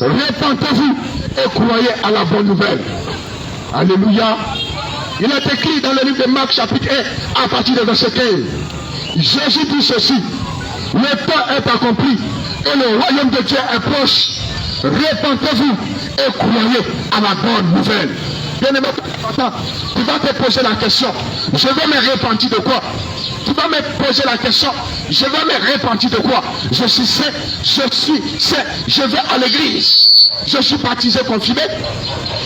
Répentez-vous et croyez à la bonne nouvelle. Alléluia. Il est écrit dans le livre de Marc chapitre 1 à partir du verset 15. Jésus dit ceci: le temps est accompli et le royaume de Dieu est proche. Répentez-vous et croyez à la bonne nouvelle. Bien-aimé, tu vas te poser la question: je vais me repentir de quoi? Tu vas me poser la question: je vais me repentir de quoi? Je suis saint, je vais à l'église, je suis baptisé, confirmé,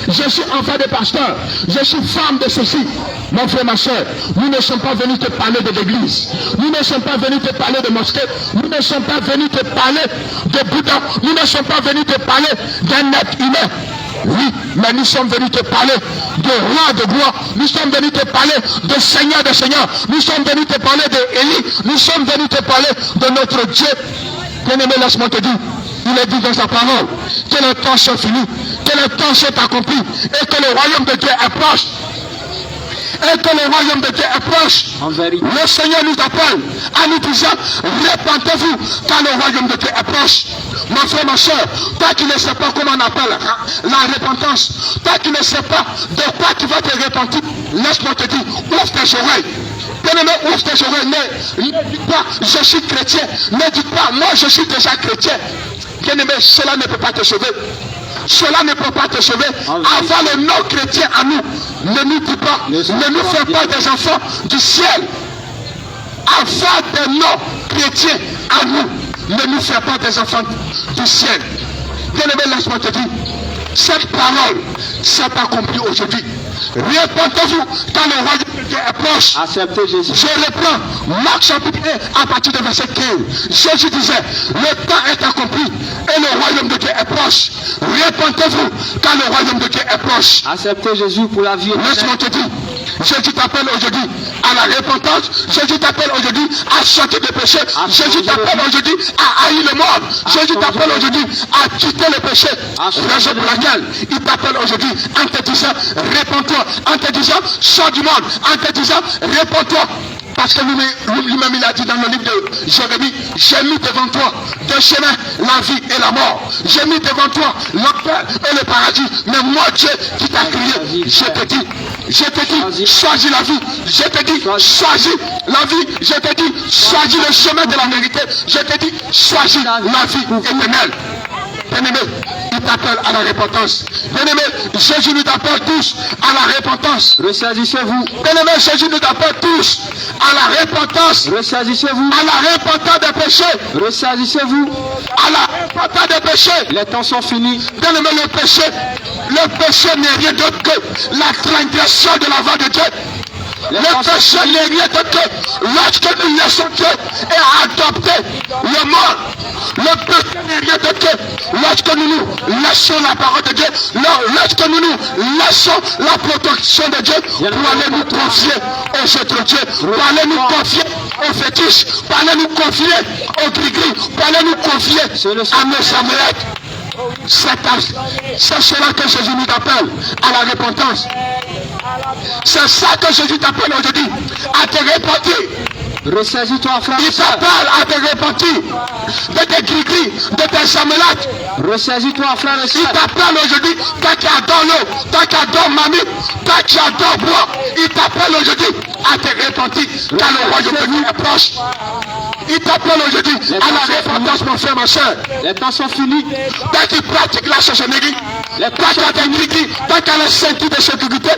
je suis enfant de pasteur, je suis femme de ceci. Mon frère, ma soeur, nous ne sommes pas venus te parler de l'église, nous ne sommes pas venus te parler de mosquée, nous ne sommes pas venus te parler de Bouddha, nous ne sommes pas venus te parler d'un être humain. Oui, mais nous sommes venus te parler de roi de gloire, nous sommes venus te parler de Seigneur de Seigneur, nous sommes venus te parler de Élie, nous sommes venus te parler de notre Dieu. Bien-aimé, laisse-moi te dire, il est dit dans sa parole que le temps s'est fini, que le temps s'est accompli et que le royaume de Dieu est proche. Et que le royaume de Dieu est proche. Le Seigneur nous appelle en nous disant: répentez-vous car le royaume de Dieu est proche. Mon frère, ma soeur, toi qui ne sais pas comment on appelle la repentance, toi qui ne sais pas de quoi tu vas te repentir, laisse-moi te dire, ouvre tes oreilles. Bien-aimé, ouvre tes oreilles. Ne dis pas je suis chrétien, ne dis pas moi je suis déjà chrétien. Bien-aimé, cela ne peut pas te sauver. Cela ne peut pas te sauver. Avant le non-chrétien à nous, ne nous dis pas, ne nous fais pas des enfants du ciel. Avant des non-chrétiens à nous, ne nous fais pas des enfants du ciel. Bien-aimé, laisse-moi te dire, cette parole s'est accomplie aujourd'hui. Répentez-vous car le royaume de Dieu est proche. Acceptez Jésus. Je reprends Marc chapitre 1 à partir du verset 15. Jésus disait: le temps est accompli et le royaume de Dieu est proche. Répentez-vous car le royaume de Dieu est proche. Acceptez Jésus pour la vie. Laisse-moi te dire, Jésus t'appelle aujourd'hui à la repentance. Jésus t'appelle aujourd'hui à sortir des péchés. Jésus t'appelle aujourd'hui à haïr le monde. Jésus t'appelle aujourd'hui à quitter le péché. Raison pour laquelle il t'appelle aujourd'hui en te disant: répands-toi, en te disant: sors du monde, en te disant: répands-toi. Parce que lui-même il a dit dans le livre de Jérémie: j'ai mis devant toi deux chemins, la vie et la mort. J'ai mis devant toi l'enfer et le paradis. Mais moi, Dieu qui t'a crié, je te dis, choisis la vie. Je te dis, choisis la vie. Je te dis, choisis le chemin de la vérité. Je te dis, choisis la vie éternelle. Bien-aimé, il t'appelle à la repentance. Bien-aimé, Jésus nous appelle tous à la repentance. Ressaisissez-vous. Bien-aimé, Jésus nous appelle tous à la repentance. Ressaisissez-vous. À la repentance des péchés. Ressaisissez-vous. À la repentance des péchés. Les temps sont finis. Bien-aimé, le péché n'est rien d'autre que la transgression de la voie de Dieu. Le péché n'est rien d'autre que lorsque nous laissons Dieu et adopter le monde. Le péché n'est rien d'autre que lorsque nous laissons la parole de Dieu, lorsque nous laissons la protection de Dieu pour aller nous confier aux autres dieux, pour aller nous confier aux fétiches, pour aller nous confier aux gris-gris, pour aller nous confier à nos amulètes. C'est cela que Jésus nous appelle à la repentance. C'est ça que Jésus t'appelle aujourd'hui, à te repentir. Ressaisis-toi, frère. Il t'appelle à te repentir de tes gris-gris, de tes amulètes. Ressaisis-toi, frère. Il t'appelle aujourd'hui, toi qui adore l'eau, toi qui adore mamie, toi qui adore bois. Il t'appelle aujourd'hui à te repentir, car le royaume de Dieu est proche. Il t'appelle aujourd'hui à la repentance, mon frère, ma soeur. Les temps sont finis. Toi qui pratiques la chasteté, toi qui as des gris-gris, toi qui as les ceintures de sécurité,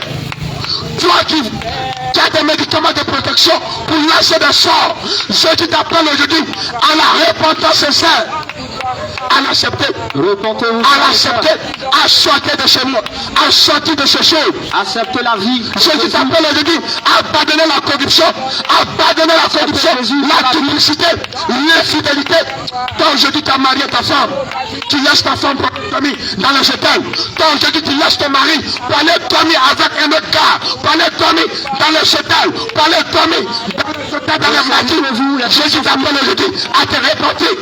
toi qui as des médicaments de protection pour lancer des sorts, je t'appelle aujourd'hui à la repentance sincère, à l'accepter, à l'accepter, à sortir de chez moi, à sortir de ces choses. Accepter la vie. Je t'appelle aujourd'hui à abandonner la corruption, la duplicité, l'infidélité. Toi aujourd'hui tu as marié ta femme, tu laisses ta femme pour dormir dans le jetel. Toi aujourd'hui tu laisses ton mari pour aller dormir avec un autre gars, pour aller dormir dans le jetel, pour aller dormir dans le jetel, dans les maquis. Jésus t'appelle aujourd'hui à te repentir.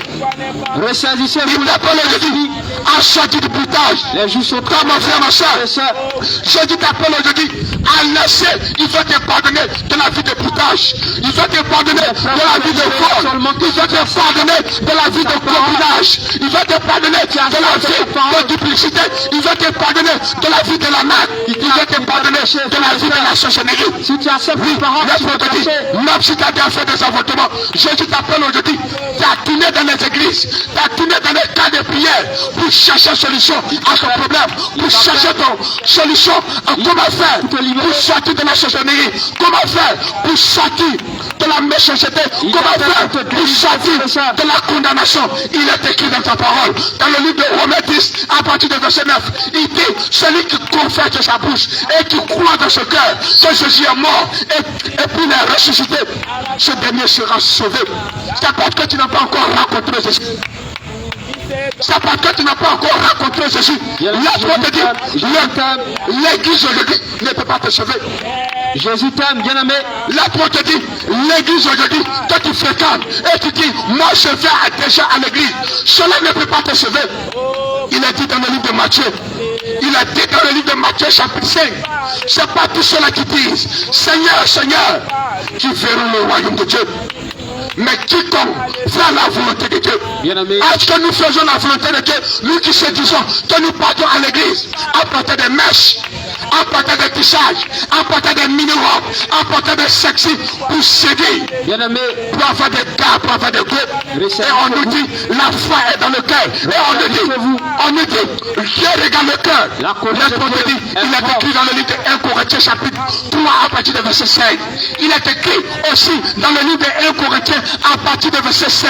Ressaisissez-vous. Il t'appelle aujourd'hui à sortir du boutage. Les jours sont Toi, mon frère, ma soeur, sœurs. je dis t'appelle aujourd'hui à laisser, il va te pardonner de la vie de boutage. Il va te pardonner de la vie de vol. Il va te pardonner de la vie de copinage. Il va te pardonner de la vie de duplicité. Il va te pardonner de la vie de la main. Il va te pardonner de la vie de la sorcellerie. Si tu acceptes les paroles, Laisse-moi te dire, même si tu as déjà fait des avortements, Jésus t'appelle aujourd'hui. Tu as tourné dans les églises, tu as tourné dans les cas de prière pour chercher solution à ton problème, pour chercher ton solution à comment faire pour sortir de la sorcellerie, comment faire pour sortir de la méchanceté, comment faire pour sortir de la condamnation. Il est écrit dans ta parole, dans le livre de Romains 10, à partir du verset 9, il dit, celui qui confesse de sa bouche et qui croit dans ce cœur que Jésus est mort et puis il est ressuscité, ce dernier sera sauvé. C'est parce que tu n'as pas encore rencontré Jésus. C'est parce que tu n'as pas encore rencontré Jésus. Laisse-moi te dire, l'église aujourd'hui ne peut pas te sauver. Jésus t'aime, bien-aimé. Laisse-moi te dire, l'église aujourd'hui, que tu fréquentes et tu dis, moi je vais déjà à l'église, cela ne peut pas te sauver. Il est dit dans le livre de Matthieu. Il a dit dans le livre de Matthieu chapitre 5, c'est pas tous ceux-là qui disent, Seigneur, Seigneur, qui verront le royaume de Dieu. Mais quiconque fera la volonté de Dieu. Est-ce que nous faisons la volonté de Dieu? Nous qui se disons que nous partons à l'église, à porter des mèches, à porter des tissages, à porter des mini-robes, à porter des sexy pour séduire, pour avoir des gars, pour avoir des groupes. Et on nous dit, la foi est dans le cœur. Et on nous dit, Dieu regarde le cœur. Laisse-moi te dire, il est écrit dans le livre de 1 Corinthiens chapitre 3 à partir de verset 16. Il est écrit aussi dans le livre de 1 Corinthiens à partir de verset 16.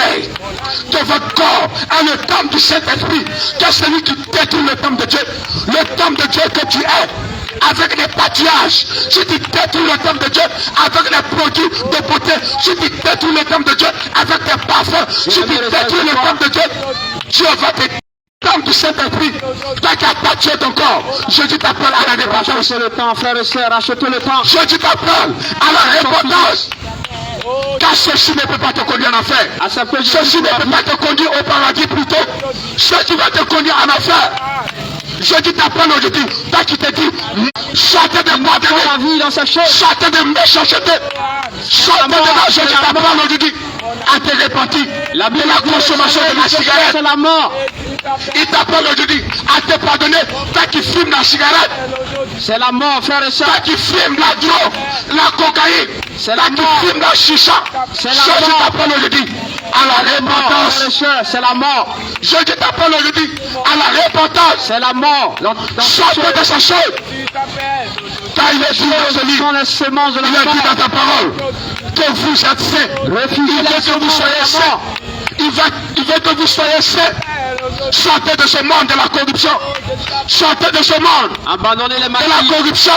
Que votre corps est le temple du Saint-Esprit, que celui qui détruit le temple de Dieu, le temple de Dieu que tu es, avec les pâturages, si tu détruis le temple de Dieu, avec les produits de beauté, si tu détruis le temple de Dieu, avec tes parfums, si tu détruis le temple de Dieu, Dieu va te temple du Saint-Esprit, toi qui as battu ton corps, Jésus t'appelle à la repentance. Achetez le temps, frères et sœurs, achetez le temps. Jésus t'appelle à la repentance. Car ceci ne peut pas te conduire en enfer. Ceci ne peut pas te conduire au paradis plutôt. Ceci va te conduire en enfer. Jésus t'appelle aujourd'hui, toi qui te dis, sortez de moi de la vie dans sa chair. Sortez de méchanceté. Sortez de moi, Jésus t'appelle aujourd'hui à te repentir de la consommation de la cigarette. C'est la mort. Il t'appelle aujourd'hui à te pardonner, toi qui fumes la cigarette. C'est la mort, frère et soeur. Toi qui fumes la drogue, la cocaïne. C'est la toi mort. qui fumes la chicha. C'est la Jésus mort. t'appelle aujourd'hui à la repentance. C'est la mort. Jésus t'appelle aujourd'hui à la repentance. C'est la mort. Sortez de sa chair. Car il est dit dans ce livre, les semences de la il est dit mort. dans ta parole que vous êtes saints. Il veut que vous soyez saints. Il veut que vous soyez saints. Sortez de ce monde de la corruption. Sortez de ce monde Abandonnez les de la corruption.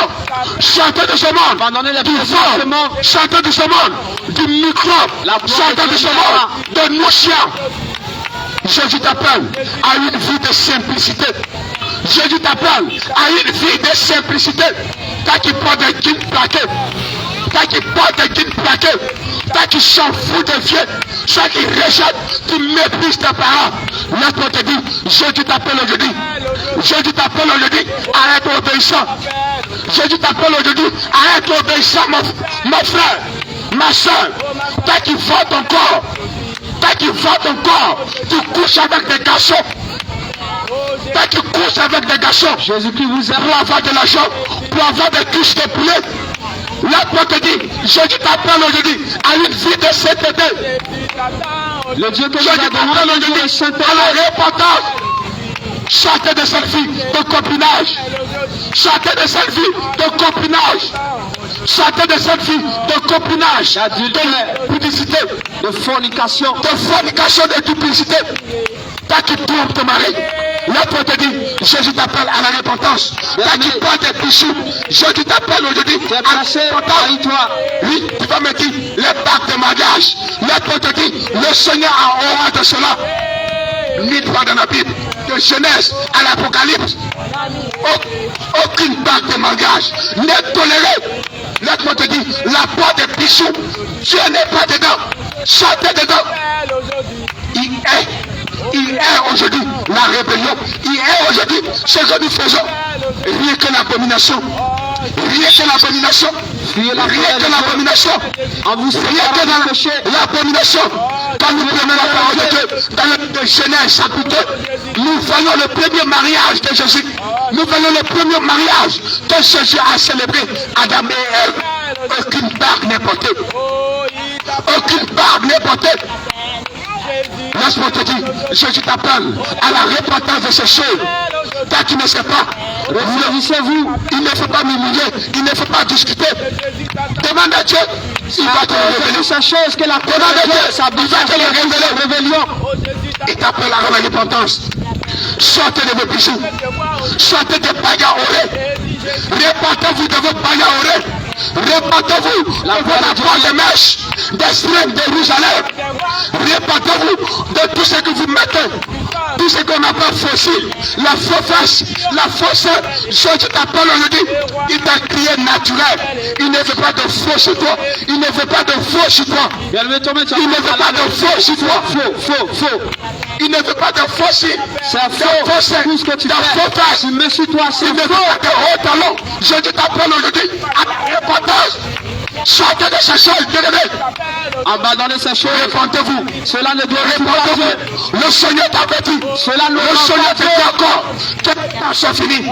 Sortez de ce monde Abandonnez les du vol. Sortez de ce monde du microbe. Sortez de ce monde de nourriture. Jésus t'appelle à une vie de simplicité. Jésus t'appelle à une vie de simplicité. Toi qui portes des jeans plaqués. Toi qui portes des jeans plaqués. Toi qui s'en fout des vieux. Toi qui rejette, qui méprise tes parents. Laisse-moi te dire, Jésus t'appelle aujourd'hui. Jésus t'appelle aujourd'hui à être obéissant. Jésus t'appelle aujourd'hui à être obéissant, mon frère, ma soeur. Toi qui vends ton corps. Toi qui vends ton corps, tu couches avec des garçons. Toi qui couches avec des garçons. Jésus-Christ vous aime. Pour avoir de l'argent, pour avoir des cuisses de poulet. Laisse-moi te dire, Jésus t'appelle aujourd'hui à une vie de sainteté. Le Dieu que Jésus t'appelle aujourd'hui à la repentance. Sortez de cette vie de copinage. Sortez de cette vie de copinage. Sortez de cette vie de copinage, de publicité, de fornication, de duplicité. Toi qui trompes ton mari, laisse-moi te dire, Jésus t'appelle à la repentance. Toi qui portes des bijoux, Jésus t'appelle aujourd'hui à la repentance. Oui, tu vas me dire, les bacs de mariage. Laisse-moi te dire, le Seigneur a horreur de cela. 1000 fois dans la Bible, de Genèse à l'Apocalypse. Aucune bague de mariage n'est tolérée. Laisse-moi te dire, la porte des bijoux, Dieu n'est pas dedans. Sortez dedans. Il est Il est aujourd'hui la rébellion. Il est aujourd'hui ce que nous faisons. Rien que l'abomination. Rien que l'abomination. Rien que l'abomination. Rien que l'abomination. Quand nous prenons la parole de Dieu dans le livre de Genèse chapitre 2, nous voyons le premier mariage de Jésus. Nous voyons le premier mariage que Jésus a célébré. Adam et Ève. Aucune barque n'est portée. Aucune barque n'est portée. Laisse-moi te dire, Jésus t'appelle à la repentance de ces choses. Toi qui ne sais pas, réfléchissez-vous, il ne faut pas m'humilier, il ne faut pas discuter. Demande à Dieu, il va te révéler ces choses que la demande à Dieu, ça il va te les révéler. Il t'appelle à la repentance. Sortez de vos bijoux, sortez des bagarres. Répentez-vous de vos bagarres. Répentez-vous de vos poils de mèche, des strings de rouge à lèvres. Répentez-vous de tout ce que vous mettez, tout ce qu'on appelle fossile, la fausse, la fausse. Jésus t'appelle aujourd'hui, il t'a crié naturel. Il ne veut pas de faux chez toi. Il ne veut pas de faux chez toi. Il ne veut pas de faux chez toi. Faux. Il ne veut pas de faux. C'est faux. Tout ce que tu fais. Mais sur toi, c'est faux. Il ne veut pas de haut talon. Jésus t'appelle aujourd'hui à la repentance. Sortez de ces choses, bien-aimés. Abandonnez ces choses. Répentez-vous. Cela ne doit pas. Le Seigneur t'a averti. Le Seigneur te dit encore que les temps sont finis.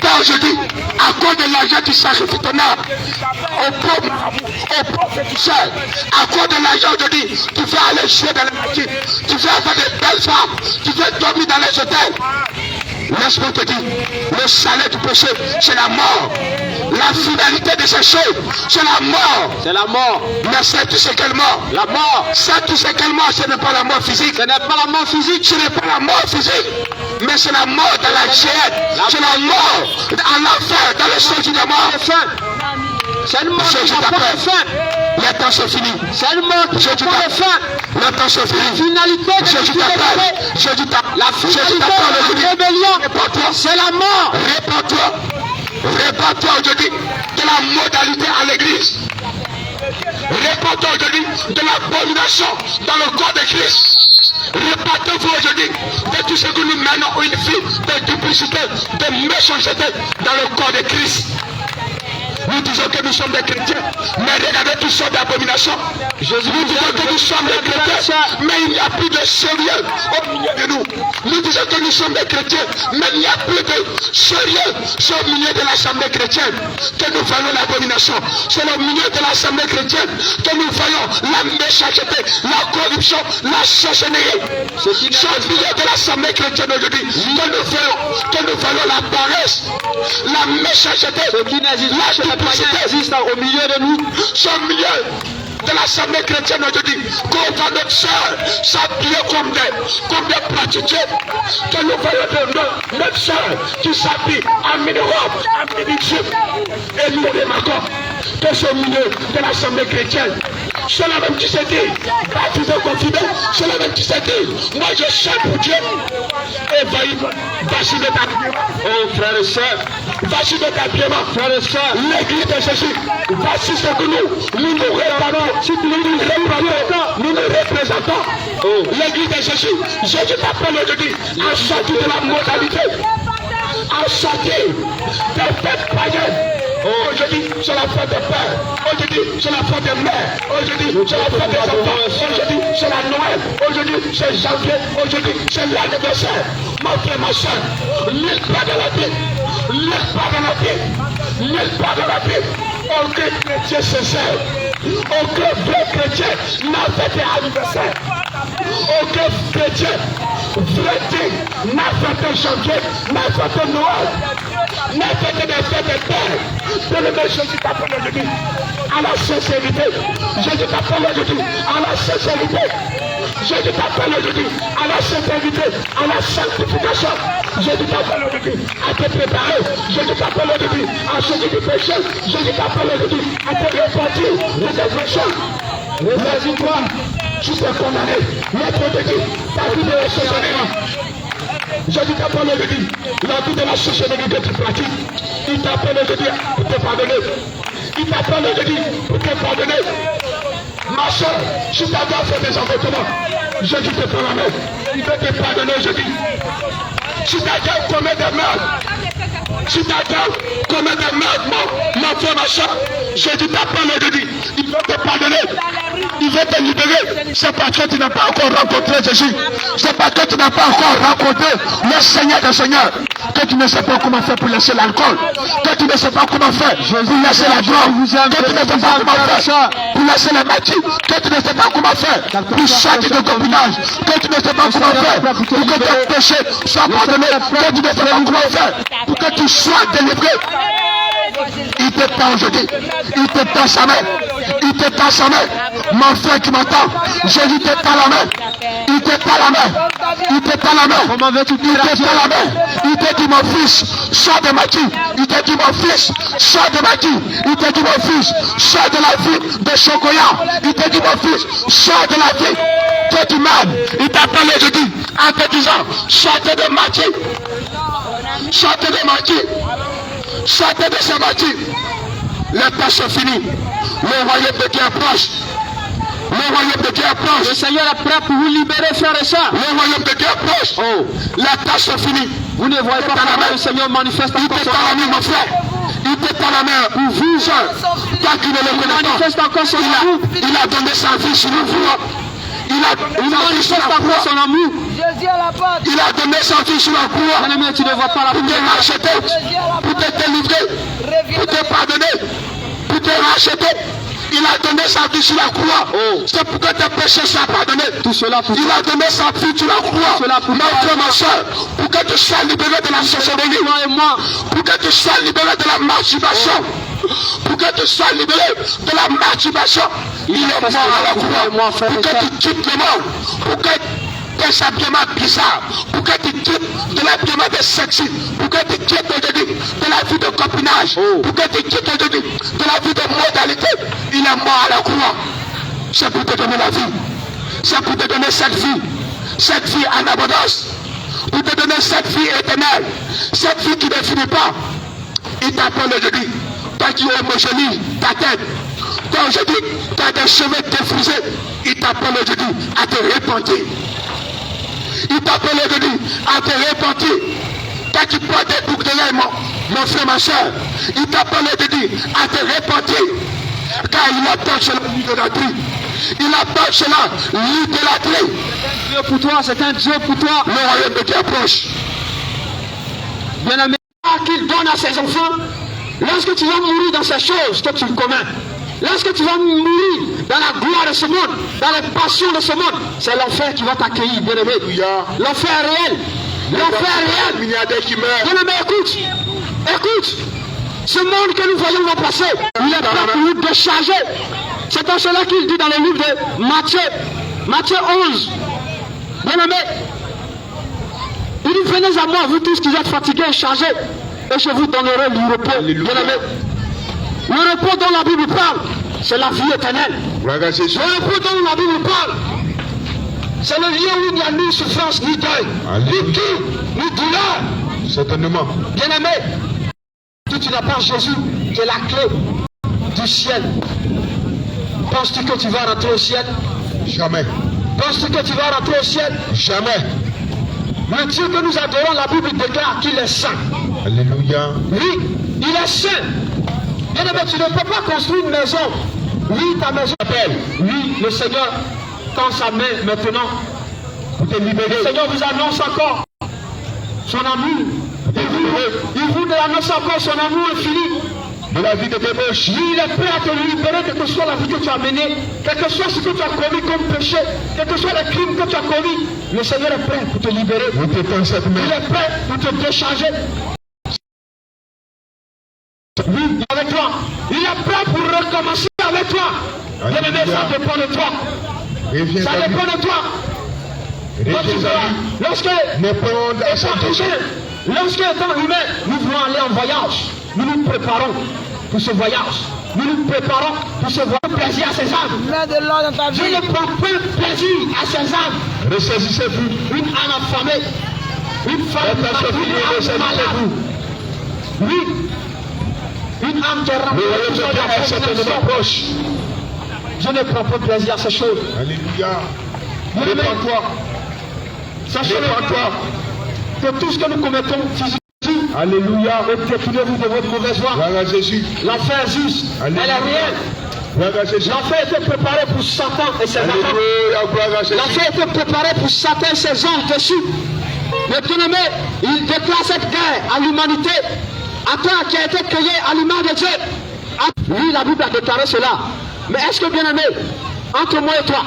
Car je dis, à cause de l'argent, tu sacrifies ton âme au pauvre féticheur. À cause de l'argent, je dis, tu fais aller chier dans les maquis. Tu fais avoir des belles femmes. Tu fais dormir dans les hôtels. Laisse-moi te dire, le salaire du péché, c'est la mort. La finalité de ces choses, c'est la mort. C'est la mort. Mais c'est tout ce qu'elle mort. La mort. C'est tout ce qu'elle mort, ce n'est pas la mort physique. Ce n'est pas la mort physique. Ce n'est pas la mort physique. Mais c'est la mort dans la chair. C'est la mort à l'enfer, dans le sol de la mort. C'est une mort qui n'a pas de fin. Les temps sont finis. C'est une mort qui n'a pas de fin. Les temps sont finis. La finalité de Jésus t'appelle. La finalité de la rébellion, c'est la mort. Répands-toi. Répands-toi aujourd'hui de la modalité à l'église. Répands-toi aujourd'hui de l'abomination dans le corps de Christ. Répands-vous aujourd'hui de tout ce que nous menons une vie de duplicité, de méchanceté dans le corps de Christ. Nous disons que nous sommes des chrétiens, mais regardez toutes sortes d'abominations. Nous disons que nous sommes des chrétiens, mais il n'y a plus de sérieux au milieu de nous. Nous disons que nous sommes des chrétiens, mais il n'y a plus de sérieux. C'est au milieu de l'assemblée chrétienne que nous voyons l'abomination. C'est au milieu de l'assemblée chrétienne que nous voyons la méchanceté, la corruption, la sorcellerie. C'est au milieu de l'assemblée chrétienne aujourd'hui que nous voyons la paresse, la méchanceté, la existe au milieu de nous, c'est au milieu de l'assemblée chrétienne aujourd'hui, qu'on voit notre soeur s'habiller comme des pratiqués, que nous voyons notre soeur qui s'habille en mini-robe, en mini-jupe, et nous remarquons que c'est au milieu de l'assemblée chrétienne. C'est la même qui s'est dit, baptisé confident, c'est la même qui s'est dit, moi je chante pour Dieu. Et voici notre habillement. Oh frères et sœurs, voici notre habillement, frères et sœurs. L'église de Jésus, voici ce que nous représentons. Oh. L'église de Jésus, Jésus t'appelle aujourd'hui à sortir de la modalité, à sortir des fêtes païennes. Aujourd'hui, c'est la fête des pères. Aujourd'hui, c'est la fête des mères. Aujourd'hui, c'est la fête des enfants. Aujourd'hui, c'est la Noël. Aujourd'hui, c'est janvier. Aujourd'hui, c'est l'anniversaire. Mon frère, ma soeur, n'aie pas de la Bible. N'aie pas de la Bible. N'aie pas de la Bible. Aucun chrétien sincère, aucun vrai chrétien n'a fait d'anniversaire. Aucun chrétien vrai digne n'a fait de janvier, n'a fait de Noël, n'a fait des fêtes de père. Bien-aimé, Jésus t'appelle aujourd'hui à la sincérité. Jésus t'appelle aujourd'hui à la sincérité. Jésus t'appelle aujourd'hui à la sincérité, à la sanctification. Jésus t'appelle aujourd'hui à te préparer. Jésus t'appelle aujourd'hui à changer du péché. Jésus t'appelle aujourd'hui à te repentir de tes péchés. Résine-toi, tu seras condamné. L'être de Dieu, la vie de la sorcellerie. Jésus t'appelle aujourd'hui la vie de la sorcellerie que tu pratiques. Il t'appelle aujourd'hui pour te pardonner. Il t'appelle aujourd'hui pour te pardonner. Ma soeur, si tu as fait des avortements, Jésus te prend la main. Il veut te pardonner aujourd'hui. Si ta gueule commet des meurtres, si ta gueule commet des meurtres, ma frère, ma soeur, Jésus t'apprend aujourd'hui. Il veut te pardonner. Il veut te libérer. C'est parce que tu n'as pas encore rencontré Jésus. C'est parce que tu n'as pas encore rencontré le Seigneur des Seigneurs. Que tu ne sais pas comment faire pour laisser l'alcool. Que tu ne sais pas comment faire pour laisser la drogue. Que tu ne sais pas comment faire pour laisser la maladie. Que tu ne sais pas comment faire pour sortir de copinage. Que tu ne sais pas comment faire pour que tes péchés soient pardonnés. Que tu ne sais pas comment faire pour que tu sois délivré. Il te tend aujourd'hui. Il te tend sa main. Il te tend sa main. Mon frère qui m'entend, Jésus te tend la main. Il te tend la main. Il te tend la main. Il te tend la main. Il te dit mon fils, sors de ma vie. Il te dit mon fils, sors de ma vie. Il te dit mon fils, sors de la vie de Chocoya. Il te dit mon fils, sors de la vie que tu m'aimes. Il t'appelle aujourd'hui en te disant, sortez de ma vie. Sortez de ma vie. Sortez de ce bâti. Les temps sont finis. Le royaume de Dieu approche. Le royaume de Dieu approche. Le Seigneur est prêt pour vous libérer, frères et sœurs. Le royaume de Dieu approche. Oh, les temps sont finis. Vous ne voyez pas comment le Seigneur manifeste encore. Il te tend la main, mon frère. Il te tend la main pour vous, toi qui ne le connais pas. Manifeste encore son amour. Il a donné sa vie sur vous. Il manifeste encore son amour. Il a donné sa vie sur la croix. Bien-aimé, tu ne vois pas la pour te racheter, pour te délivrer, pour te pardonner, pour te racheter. Il a donné sa vie sur la croix. Oh. C'est pour que tes péchés soient pardonnés. Tout cela pour il a donné sa vie sur la croix. Ma frère, ma soeur, pour que tu sois libéré de la sorcellerie. Pour que tu sois libéré de la masturbation. Pour que tu sois libéré de la masturbation. Il est mort à la croix. Pour que tu quittes le monde. Pour que tes habillements bizarres. Pour que tu quittes de l'habillement de sexy. Pour que tu quittes aujourd'hui de la vie de copinage. Pour que tu quittes aujourd'hui de la vie de modalité. Il est mort à la croix. C'est pour te donner la vie. C'est pour te donner cette vie. Cette vie en abondance. Pour te donner cette vie éternelle. Cette vie qui ne finit pas. Il t'appelle aujourd'hui. Toi qui es homogénie, ta tête. Toi aujourd'hui, tu as des cheveux défrisés. Il t'appelle aujourd'hui à te repentir. Il t'appelle aujourd'hui à te repentir. Toi qui portes des boucles de lait, mon frère, ma soeur. Il t'appelle aujourd'hui à te repentir. Car il appelle cela l'idolâtrie. Il appelle cela l'idolâtrie. Dieu pour toi, c'est un Dieu pour toi. Le royaume de Dieu approche. Bien-aimé, qu'il donne à ses enfants. Lorsque tu vas mourir dans ces choses que tu commets, lorsque tu vas mourir dans la gloire de ce monde, dans les passions de ce monde, c'est l'enfer qui va t'accueillir, bien-aimé. L'enfer est réel. L'enfer est réel. Bien-aimé, écoute. Écoute. Ce monde que nous voyons va passer, il est prêt pour nous décharger. C'est en cela qu'il dit dans le livre de Matthieu, Matthieu 11. Bien-aimé, il dit, venez à moi, vous tous qui êtes fatigués et chargés, et je vous donnerai le repos. Bien-aimé, le repos dont la Bible parle, c'est la vie éternelle. Le repos dont la Bible parle, c'est le lieu où il n'y a ni souffrance, ni deuil, ni cri, ni douleur. Certainement. Bien-aimé, si tu n'as pas Jésus, qui est la clé du ciel, penses-tu que tu vas rentrer au ciel? Jamais. Penses-tu que tu vas rentrer au ciel? Jamais. Le Dieu que nous adorons, la Bible déclare qu'il est saint. Alléluia. Oui, il est saint. Bien-aimé, tu ne peux pas construire une maison. Oui, ta maison s'appelle. Oui, le Seigneur tend sa main maintenant pour te libérer. Le Seigneur vous annonce encore son amour. Il vous annonce encore son amour infini. De la vie de tes poches. Oui, il est prêt à te libérer, quelle que soit la vie que tu as menée, quel que soit ce que tu as commis comme péché, quel que soit le crime que tu as commis. Le Seigneur est prêt pour te libérer. Il est prêt pour te décharger. Oui, avec toi. Il est prêt pour recommencer avec toi. Bien-aimé, ça dépend de toi. Ça dépend de toi. Lorsque étant humain, nous voulons aller en voyage, nous nous préparons pour ce voyage. Nous nous préparons pour ce voyage. Plaisir à ses âmes. Je ne prends pas plaisir à ses âmes. Ressaisissez-vous. Une âme affamée, une femme malade. Oui. Une âme qui est remplie. Je ne prends pas plaisir à ces choses. Alléluia. Répands-toi. Répands-toi. Que tout ce que nous commettons physiquement, Alléluia. retirez-vous de votre mauvaise voie. Gloire à Jésus. L'enfer juste, elle est réelle. Gloire à Jésus. L'enfer était préparé pour Satan et ses enfants. Alléluia. Gloire à Jésus. L'enfer était préparé pour Satan et ses anges dessus. Mais bien-aimé, il déclare cette guerre à l'humanité, à toi qui a été créé à l'image de Dieu. Oui, la Bible a déclaré cela. Mais est-ce que, bien-aimé, entre moi et toi,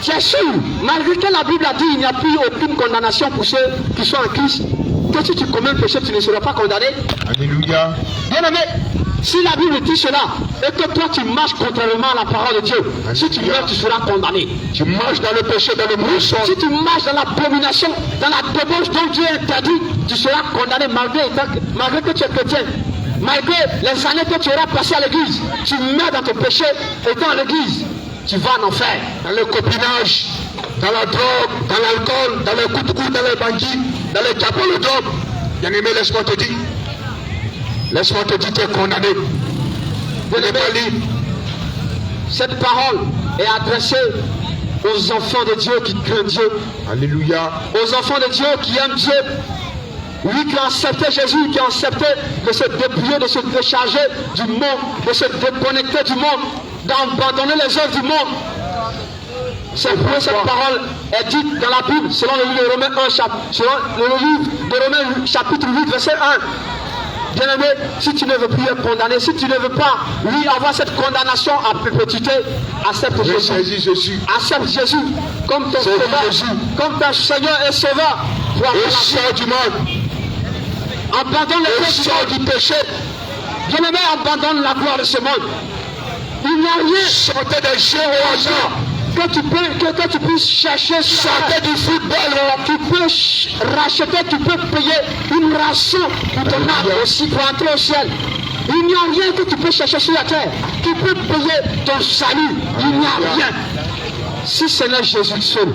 tu es sûr, malgré que la Bible a dit qu'il n'y a plus aucune condamnation pour ceux qui sont en Christ, que si tu commets un péché, tu ne seras pas condamné? Alléluia. Bien-aimé, si la Bible dit cela, et que toi tu marches contrairement à la parole de Dieu, si tu meurs, tu seras condamné. Tu marches dans le péché, dans le mensonge. Si tu marches dans l'abomination, dans la débauche dont Dieu interdit, tu seras condamné malgré que tu es chrétien. Malgré les années que tu auras passées à l'église, tu meurs dans ton péché, étant à l'église, tu vas en enfer. Dans le copinage, dans la drogue, dans l'alcool, dans les coups de coude, dans les bandits, dans les capons de drogue. Bien-aimé, laisse-moi te dire. Laisse-moi te dire, tu es condamné. Bien-aimé, cette parole est adressée aux enfants de Dieu qui craignent Dieu. Alléluia. Aux enfants de Dieu qui aiment Dieu. Oui, qui ont accepté Jésus, qui ont accepté de se dépouiller, de se décharger du monde, de se déconnecter du monde, d'abandonner les œuvres du monde. C'est pourquoi cette parole est dite dans la Bible, selon le livre de Romains 1, selon le livre de Romains chapitre 8, verset 1. Bien-aimé, si tu ne veux plus être condamné, si tu ne veux pas, lui, avoir cette condamnation à perpétuité, accepte Jésus. Accepte Jésus comme ton sauveur, comme ton Seigneur et Sauveur. Et sors du monde. Abandonne le sors du péché. Bien-aimé, abandonne la gloire de ce monde. Il n'y a rien. Sortez des jeux au hasard. Que tu peux chercher, sortez du football. Tu peux racheter, tu peux payer une rançon pour ton âme aussi pour entrer au ciel. Il n'y a rien que tu peux chercher sur la terre qui peut payer ton salut. Il n'y a rien. Si ce n'est Jésus seul.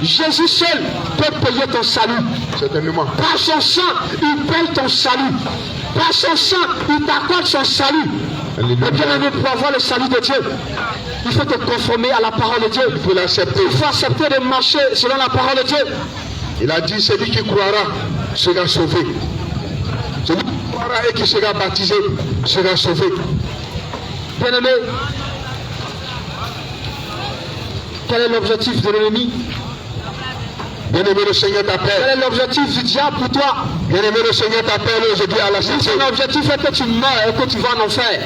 Jésus seul peut payer ton salut. Certainement. Par son sang, il paye ton salut. Par son sang, il t'accorde son salut. Et bien-aimé, pour avoir le salut de Dieu, il faut te conformer à la parole de Dieu. Il faut l'accepter. Il faut accepter de marcher selon la parole de Dieu. Il a dit, celui qui croira sera sauvé. Celui qui croira et qui sera baptisé sera sauvé. Bien-aimé, quel est l'objectif de l'ennemi? Bien-aimé, le Seigneur t'appelle. Quel est l'objectif du diable pour toi? Bien-aimé, le Seigneur t'appelle aujourd'hui à la santé. Son objectif est que tu meurs et que tu vas en enfer.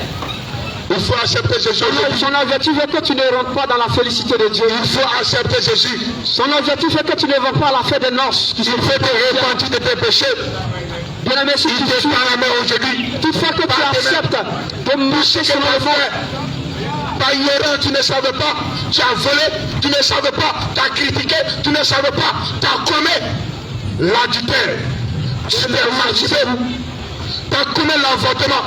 Il faut accepter Jésus. Son objectif est que tu ne rentres pas dans la félicité de Dieu. Il faut accepter Jésus. Son objectif est que tu ne vas pas à la fête des noces. Il faut te repentir de tes péchés. Bien-aimé, si tu es dans la main aujourd'hui. Toutefois que tu acceptes de marcher sur le fond. Par ignorant, tu ne savais pas, tu as volé, tu ne savais pas, tu as critiqué, tu ne savais pas, tu as commis l'adultère, tu t'es masturbé, tu as commis l'avortement.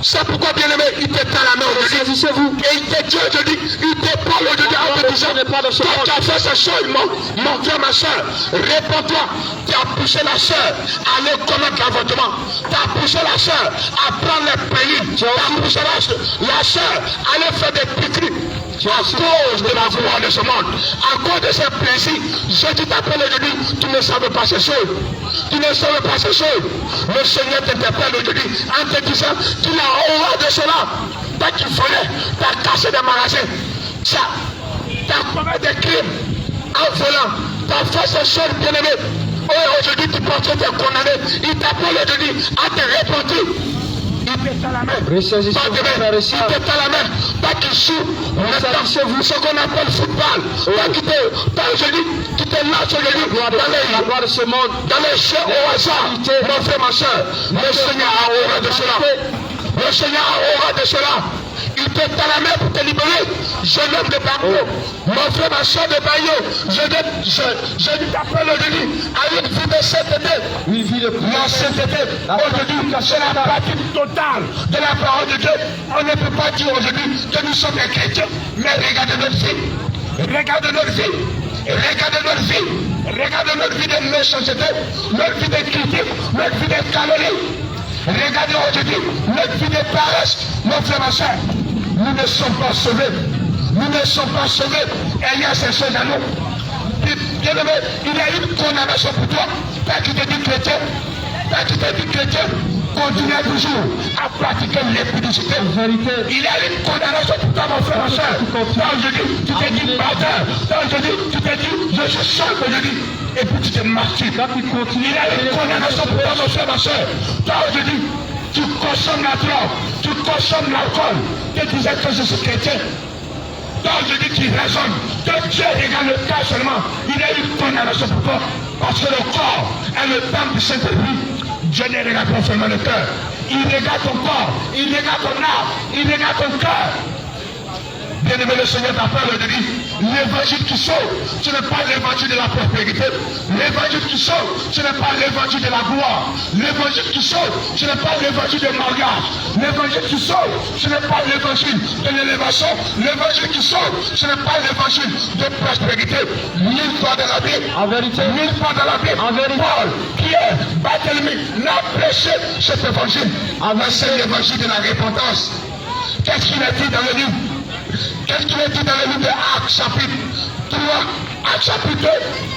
C'est pourquoi, bien-aimé, il te tend la main aujourd'hui. Et il te dit aujourd'hui, il te parle aujourd'hui en te disant, toi qui as fait ces choses, mon frère, ma soeur, réponds-toi. Tu as poussé la soeur à aller commettre l'avortement. Tu as poussé la soeur à prendre les pénibles. Tu as poussé la soeur à aller faire des piqueries. À cause de la gloire de ce monde, à cause de ces plaisirs, je t'appelle aujourd'hui, tu ne savais pas ces choses. Tu ne savais pas ces choses. Le Seigneur t'interpelle aujourd'hui en te disant, tu as horreur de cela. Dès qu'il volait, tu as cassé des magasins. Tu as commis des crimes en volant. Tu as fait ces choses, bien-aimé. Aujourd'hui, tu penses que tu es condamné. Il t'appelle aujourd'hui à te repentir. Il te tend la main. Il te tend la main. Pas qu'il joue. Vous ce qu'on appelle football. Pas qu'il aujourd'hui, tu te lances aujourd'hui dans les jeux au hasard. Mon frère, ma soeur, le Seigneur a horreur de cela. Le Seigneur a horreur de cela. Il te tend la main pour te libérer. Jeune homme de Bayo, mon frère, ma soeur de Bayo, je t'appelle aujourd'hui à une vie de sainteté. Une vie de sainteté. Aujourd'hui, c'est la pratique totale de la parole de Dieu. On ne peut pas dire aujourd'hui que nous sommes des chrétiens, mais regardez notre vie. Regardez notre vie. Regardez notre vie. Regardez notre vie de méchanceté, notre vie de critique, notre vie de calories. Regardez aujourd'hui notre vie de paresse, mon frère, ma soeur. Nous ne sommes pas sauvés. nous ne sommes pas sauvés. Et il y a ces choses à nous. Bien-aimé, il y a une condamnation pour toi. Toi qui te dis chrétien, continue toujours à pratiquer l'impudicité. Il y a une condamnation pour toi, mon frère, ma soeur. Quand je dis, tu te dis bâtard. Quand je dis, tu te dis, je suis seul que je dis. Et puis tu te masturbes. Il y a une condamnation pour toi, mon frère, ma soeur. Quand je dis, tu consommes la drogue, tu consommes l'alcool. Tu disais que je suis chrétien. Quand je dis qu'il raisonne, que Dieu regarde le cœur seulement, il y a une condamnation pour toi. Parce que le corps est le temple du Saint-Esprit. Dieu ne regarde pas seulement le cœur. Il regarde ton corps, il regarde ton âme, il regarde ton cœur. Bien-aimé, le Seigneur t'a parlé de dire, l'évangile qui sauve, ce n'est pas l'évangile de la prospérité. L'évangile qui sauve, ce n'est pas l'évangile de la gloire. L'évangile qui sauve, ce n'est pas l'évangile de mariage. L'évangile qui sauve, ce n'est pas l'évangile de l'élévation. L'évangile qui sauve, ce n'est pas l'évangile de prospérité. Mille fois dans la Bible, en vérité, mille fois dans la Bible, en vérité, Paul, Pierre, Barthélemy, n'a prêché cet évangile. C'est l'évangile de la repentance. Qu'est-ce qu'il a dit dans le livre? Qu'est-ce qu'il a dit dans le livre de Actes chapitre 3, Actes chapitre 2,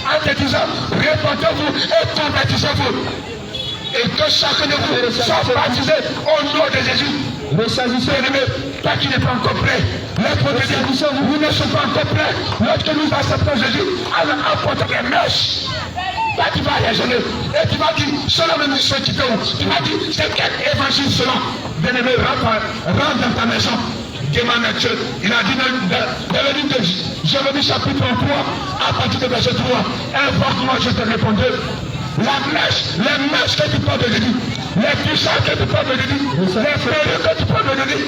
en te disant, répentez-vous et convertissez-vous. Et que chacun de vous soit baptisé au nom de Jésus. Bien-aimé, toi qui n'es pas encore prêt, l'être de Dieu, vous ne sommes pas encore prêts. Lorsque nous acceptons Jésus, alors apporte les mèches. Toi tu vas raisonner et tu vas dire, selon le mission qui te ouvre, tu vas dire, c'est quel évangile cela? Bien-aimé, rentre dans ta maison. Demande à Dieu. Il a dit dans le livre de Jérémie chapitre 33, à partir de verset 3, invoque-moi, je te répondrai. La mèche, les mèches que tu portes de Jésus, les puissants que tu portes de Jésus, les perruques que tu portes de Jésus,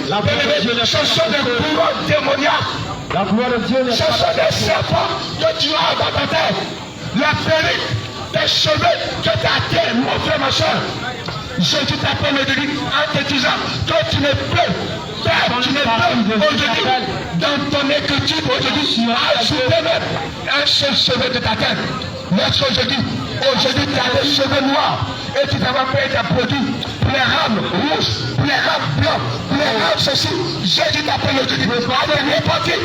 ce sont des courants démoniaques. La gloire de Dieu, ce sont des serpents que tu as dans ta tête. La perruque, tes cheveux que tu as terre, mon frère, ma soeur. Jésus t'appelle de lui en te disant que tu n'es plus. Tu n'es plus aujourd'hui dans ton écriture aujourd'hui ajouter même un seul cheveu de ta tête. Lorsqu'aujourd'hui, tu as des cheveux noirs et tu t'as fait des produits pour les rames rouges, pour les rames blancs, pour les rames ceci. Jésus t'appelle aujourd'hui à te repentir.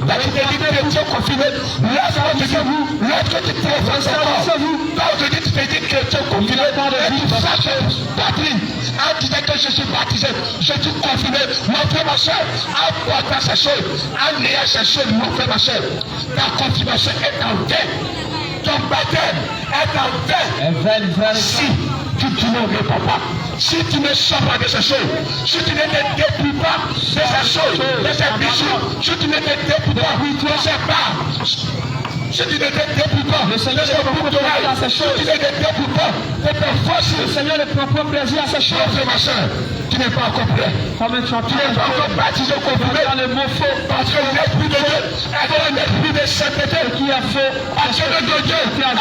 Là, tu t'es dit que Dieu confiné. Lorsque tu te réfléchis encore, aujourd'hui tu t'es dit que Dieu confiné. Et tu saches patrie. En disant que je suis baptisé, je suis confiné. Mon frère, ma soeur, en portant ces choses, en ayant ces choses, mon frère, ma soeur, ta confirmation est en vain. Ton baptême est en vain. Si tu ne réponds pas, si tu ne sors pas de ces choses, si tu ne te dépouilles pas de ces choses, de ces bijoux, si tu ne te dépouilles pas de ces barres, si tu ne te dépouilles pas de ces choses, si tu ne te dépouilles pas de tes forces, le Seigneur ne prend pas plaisir à ces choses, ma soeur. Tu n'es pas encore prêt. Tu n'es pas encore baptisé au confirmé dans le mot faux. Parce que l'esprit de Dieu est un esprit de sainteté qui a fait. Parce que notre Dieu est un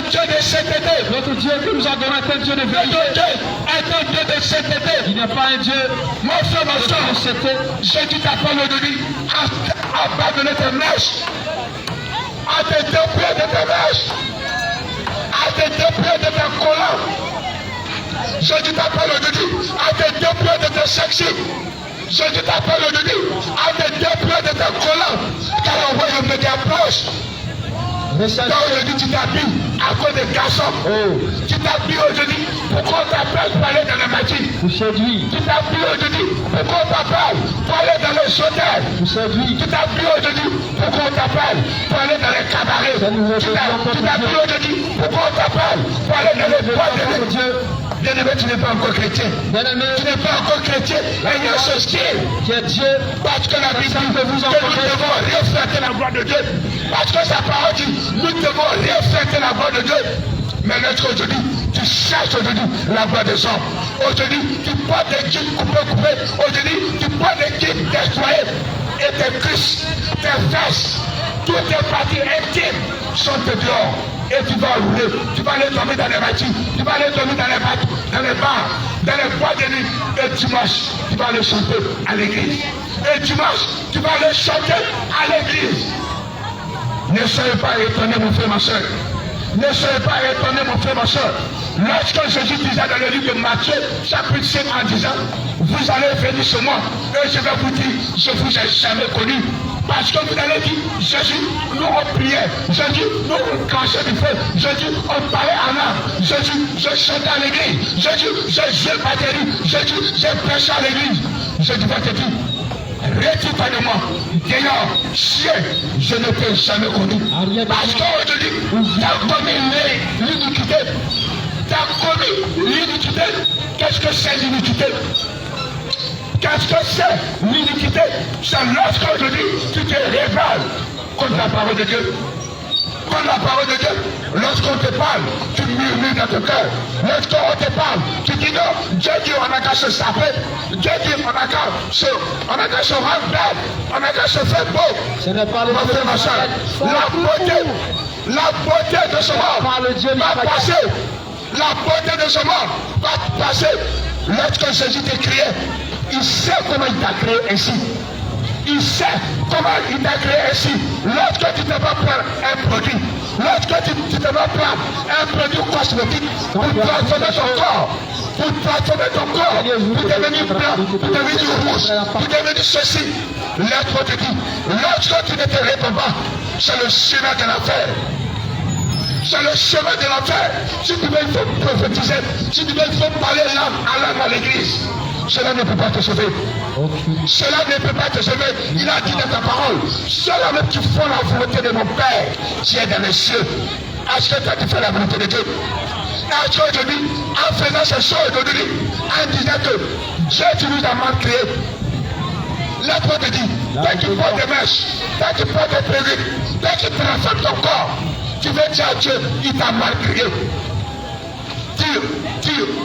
Dieu de sainteté. Notre Dieu que nous adorons est un Dieu de vérité. Notre Dieu est un Dieu de sainteté. Il n'est pas un Dieu. Mon frère, ma soeur, Jésus t'appelle aujourd'hui à abandonner tes mèches, à te dépouiller de tes mèches, à te dépouiller de tes collants. Jésus t'appelle aujourd'hui à te dépouiller de tes sexy. Jésus t'appelle aujourd'hui à te dépouiller de tes collants. Car le royaume de Dieu approche. Quand aujourd'hui tu t'habilles à cause des garçons, tu t'habilles aujourd'hui pourquoi on t'appelle pour aller dans les matines. Tu t'habilles aujourd'hui pourquoi on t'appelle pour aller dans les hôtels. Tu t'habilles aujourd'hui pourquoi on t'appelle pour aller dans les cabarets. Tu t'habilles aujourd'hui pourquoi on t'appelle pour aller dans les boîtes de Dieu. Bien-aimé, tu n'es pas encore chrétien. Tu n'es pas encore chrétien. Et il y a ce style qui est Dieu. Parce que la Bible dit que nous devons refléter la gloire de Dieu. Parce que sa parole dit nous devons refléter la gloire de Dieu. Mais aujourd'hui, tu cherches aujourd'hui la gloire des hommes. Aujourd'hui, tu portes des kits coupés. Aujourd'hui, tu portes des kits destroyés. Et tes cuisses, tes fesses, toutes tes parties intimes sont dehors. Et tu vas rouler, tu vas aller dormir dans les bâtiments, tu vas aller dormir dans les bars, dans les boîtes de nuit. Et dimanche, tu vas aller chanter à l'église. Et dimanche, tu vas aller chanter à l'église. Ne soyez pas étonnés, mon frère, ma soeur. Ne soyez pas étonnés, mon frère, ma soeur. Lorsque Jésus disait dans le livre de Matthieu, chapitre 5, en disant, vous allez venir sur moi, et je vais vous dire, je ne vous ai jamais connu. Parce que vous allez dire, Jésus, nous on priait. Jésus, nous on crachait du feu. Jésus, on parlait en langue. Jésus, je chantais à l'église. Jésus, je jouais batterie. Jésus, j'ai prêché à l'église. Jésus va te dire, retire-toi de moi. D'ailleurs, chien, je ne t'ai jamais connu. Parce qu'aujourd'hui, tu as commis l'iniquité. Tu as commis l'iniquité. Qu'est-ce que c'est l'iniquité? Qu'est-ce que c'est l'iniquité? C'est lorsqu'aujourd'hui tu te révèles contre la parole de Dieu. Contre la parole de Dieu. Lorsqu'on te parle, tu murmures dans ton cœur. Lorsqu'on te parle, tu dis non, Dieu dit on n'a qu'à se saper. Dieu dit on n'a qu'à se rendre belle. On n'a qu'à se faire beau. Ce n'est pas le frère, ma soeur. La beauté de ce monde va passer. La beauté de ce monde va passer. Lorsque Jésus t'a créé, il sait comment il t'a créé ainsi. Il sait comment il t'a créé ainsi. Lorsque tu ne vas pas prendre un produit, lorsque tu ne vas prendre un produit cosmétique pour transformer ton corps, pour devenir blanc, pour devenir rouge, pour devenir ceci, l'être te dit, lorsque tu ne te réponds pas, c'est le chemin de l'enfer. C'est le chemin de l'enfer. Si tu veux, il faut prophétiser. Si tu veux, il faut parler langue à l'église. Cela ne peut pas te sauver. Cela ne peut pas te sauver. Il a dit dans ta parole, ceux-là même qui font la volonté de mon Père qui est dans les cieux. Est-ce que toi tu fais la volonté de Dieu? Est-ce qu'aujourd'hui, en faisant ces choses aujourd'hui, en disant que Dieu tu nous as mal créés, l'être te dit, dès qu'il porte des mèches, dès qu'il porte des perruques, dès qu'il transforme ton corps, tu veux dire à Dieu, il t'a mal créé.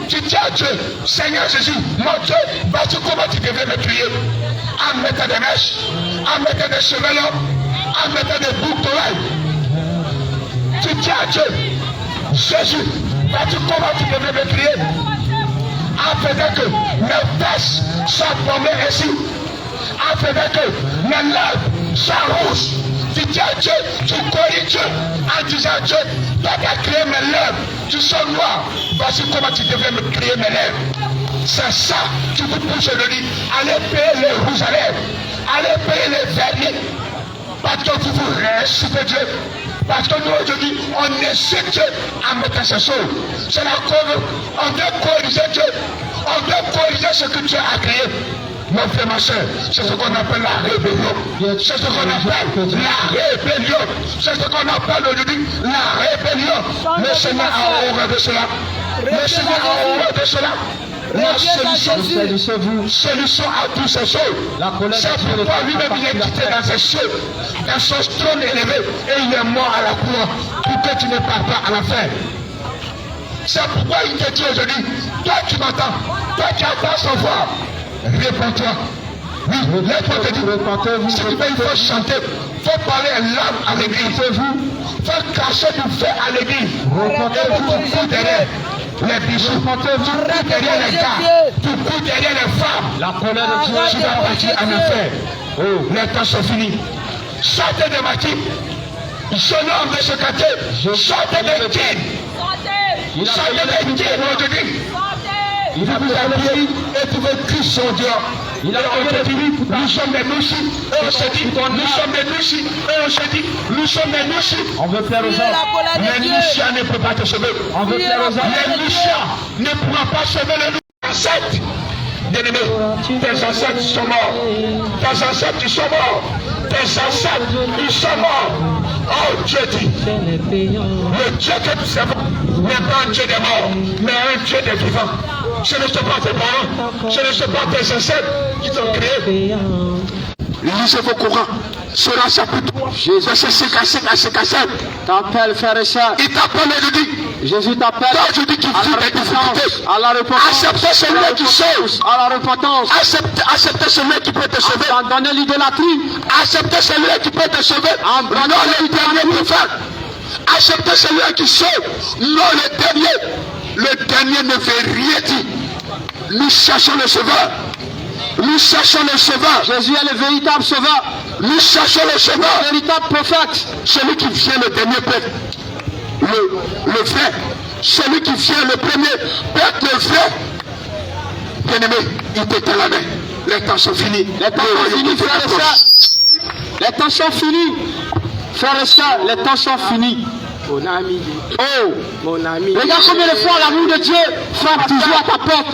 Tu dis à Dieu, Seigneur Jésus, mon Dieu, vas-tu comment tu devais me crier? En mettant des mèches, en mettant des cheveux longs, en mettant des boucles d'oreilles. Tu dis à Dieu, Jésus, vas-tu comment tu devais me crier? En faisant que mes fesses soient formées ainsi, en faisant que mes lèvres soient rouges. Tu dis à Dieu, tu corriges Dieu en disant à Dieu, toi tu as créé mes lèvres, tu sont noirs, voici comment tu devrais me créer mes lèvres. C'est ça, tu vous pousse le lit, allez payer les rouges à lèvres, allez payer les vernis, parce que vous vous récitez Dieu, parce que nous aujourd'hui, on insulte Dieu en mettant ces choses. C'est la cause, on doit corriger Dieu, on doit corriger ce que Dieu a créé. Mon frère, ma soeur, c'est ce qu'on appelle la rébellion. C'est ce qu'on appelle la rébellion. C'est ce qu'on appelle aujourd'hui la rébellion. Le Seigneur a horreur de cela. Le Seigneur a horreur de cela. La solution à toutes ces choses. C'est pourquoi lui-même il est quitté dans ses cieux, dans son trône élevé, et il est mort à la croix pour que tu ne partes pas à l'enfer. C'est pourquoi il te dit aujourd'hui, toi qui m'entends, toi qui entends son voix, réponds-toi. Oui, l'être te dit, si tu veux, il faut chanter, il faut parler en langue à l'église. Il faut cracher du feu à l'église. Et vous courez derrière les bijoux, tu cours derrière les gars, tu cours derrière les femmes. La colère de Dieu, tu vas partir en enfer. Oh, les temps sont finis. Sortez de ma team. Je nomme de ce quartier. Sortez de Dieu. Sortez de Dieu aujourd'hui. Il vous a prié et tu veux Christ son Dieu. Il a dit, nous sommes des nouchis. Et on se dit, nous sommes des nouchis. Et on se dit, nous sommes des nouchis. On veut plaire aux hommes. Les nouchias ne peuvent pas te sauver. On veut plaire aux hommes. Les nouchias ne pourront pas sauver les ancêtres. Bien-aimé, tes ancêtres sont morts. Tes ancêtres, ils sont morts. Tes ancêtres, ils sont morts. Oh, Dieu dit, le Dieu que nous servons n'est pas un Dieu des morts, mais un Dieu des vivants. Ce ne sont pas tes parents, ce ne sont pas tes ancêtres qui t'ont créé. Lisez vos courants. Cela chapitre 3, verset 55 à 57. T'appelle frère et soeur. Il t'appelle et dit, Jésus t'appelle à la repentance. Acceptez celui qui sauve. À la repentance. Acceptez celui qui peut te sauver. Abandonnez l'idolâtrie. Acceptez celui qui peut te sauver. Non, le dernier prophète. Acceptez celui qui sauve. Non, le dernier. Le dernier ne veut rien dire. Nous cherchons le sauveur. Nous cherchons le sauveur. Jésus est le véritable sauveur. Nous cherchons le sauveur. Le véritable prophète. Celui qui vient le dernier prêtre. Le vrai. Celui qui vient le premier prêtre, le vrai. Bien-aimé, il te tend la main. Les temps sont finis. Les temps sont finis, frère et sœurs. Les temps sont finis. Frères et sœurs, les temps sont finis. Mon ami, Oh, mon ami. regarde combien de fois l'amour de Dieu frappe toujours à ta porte.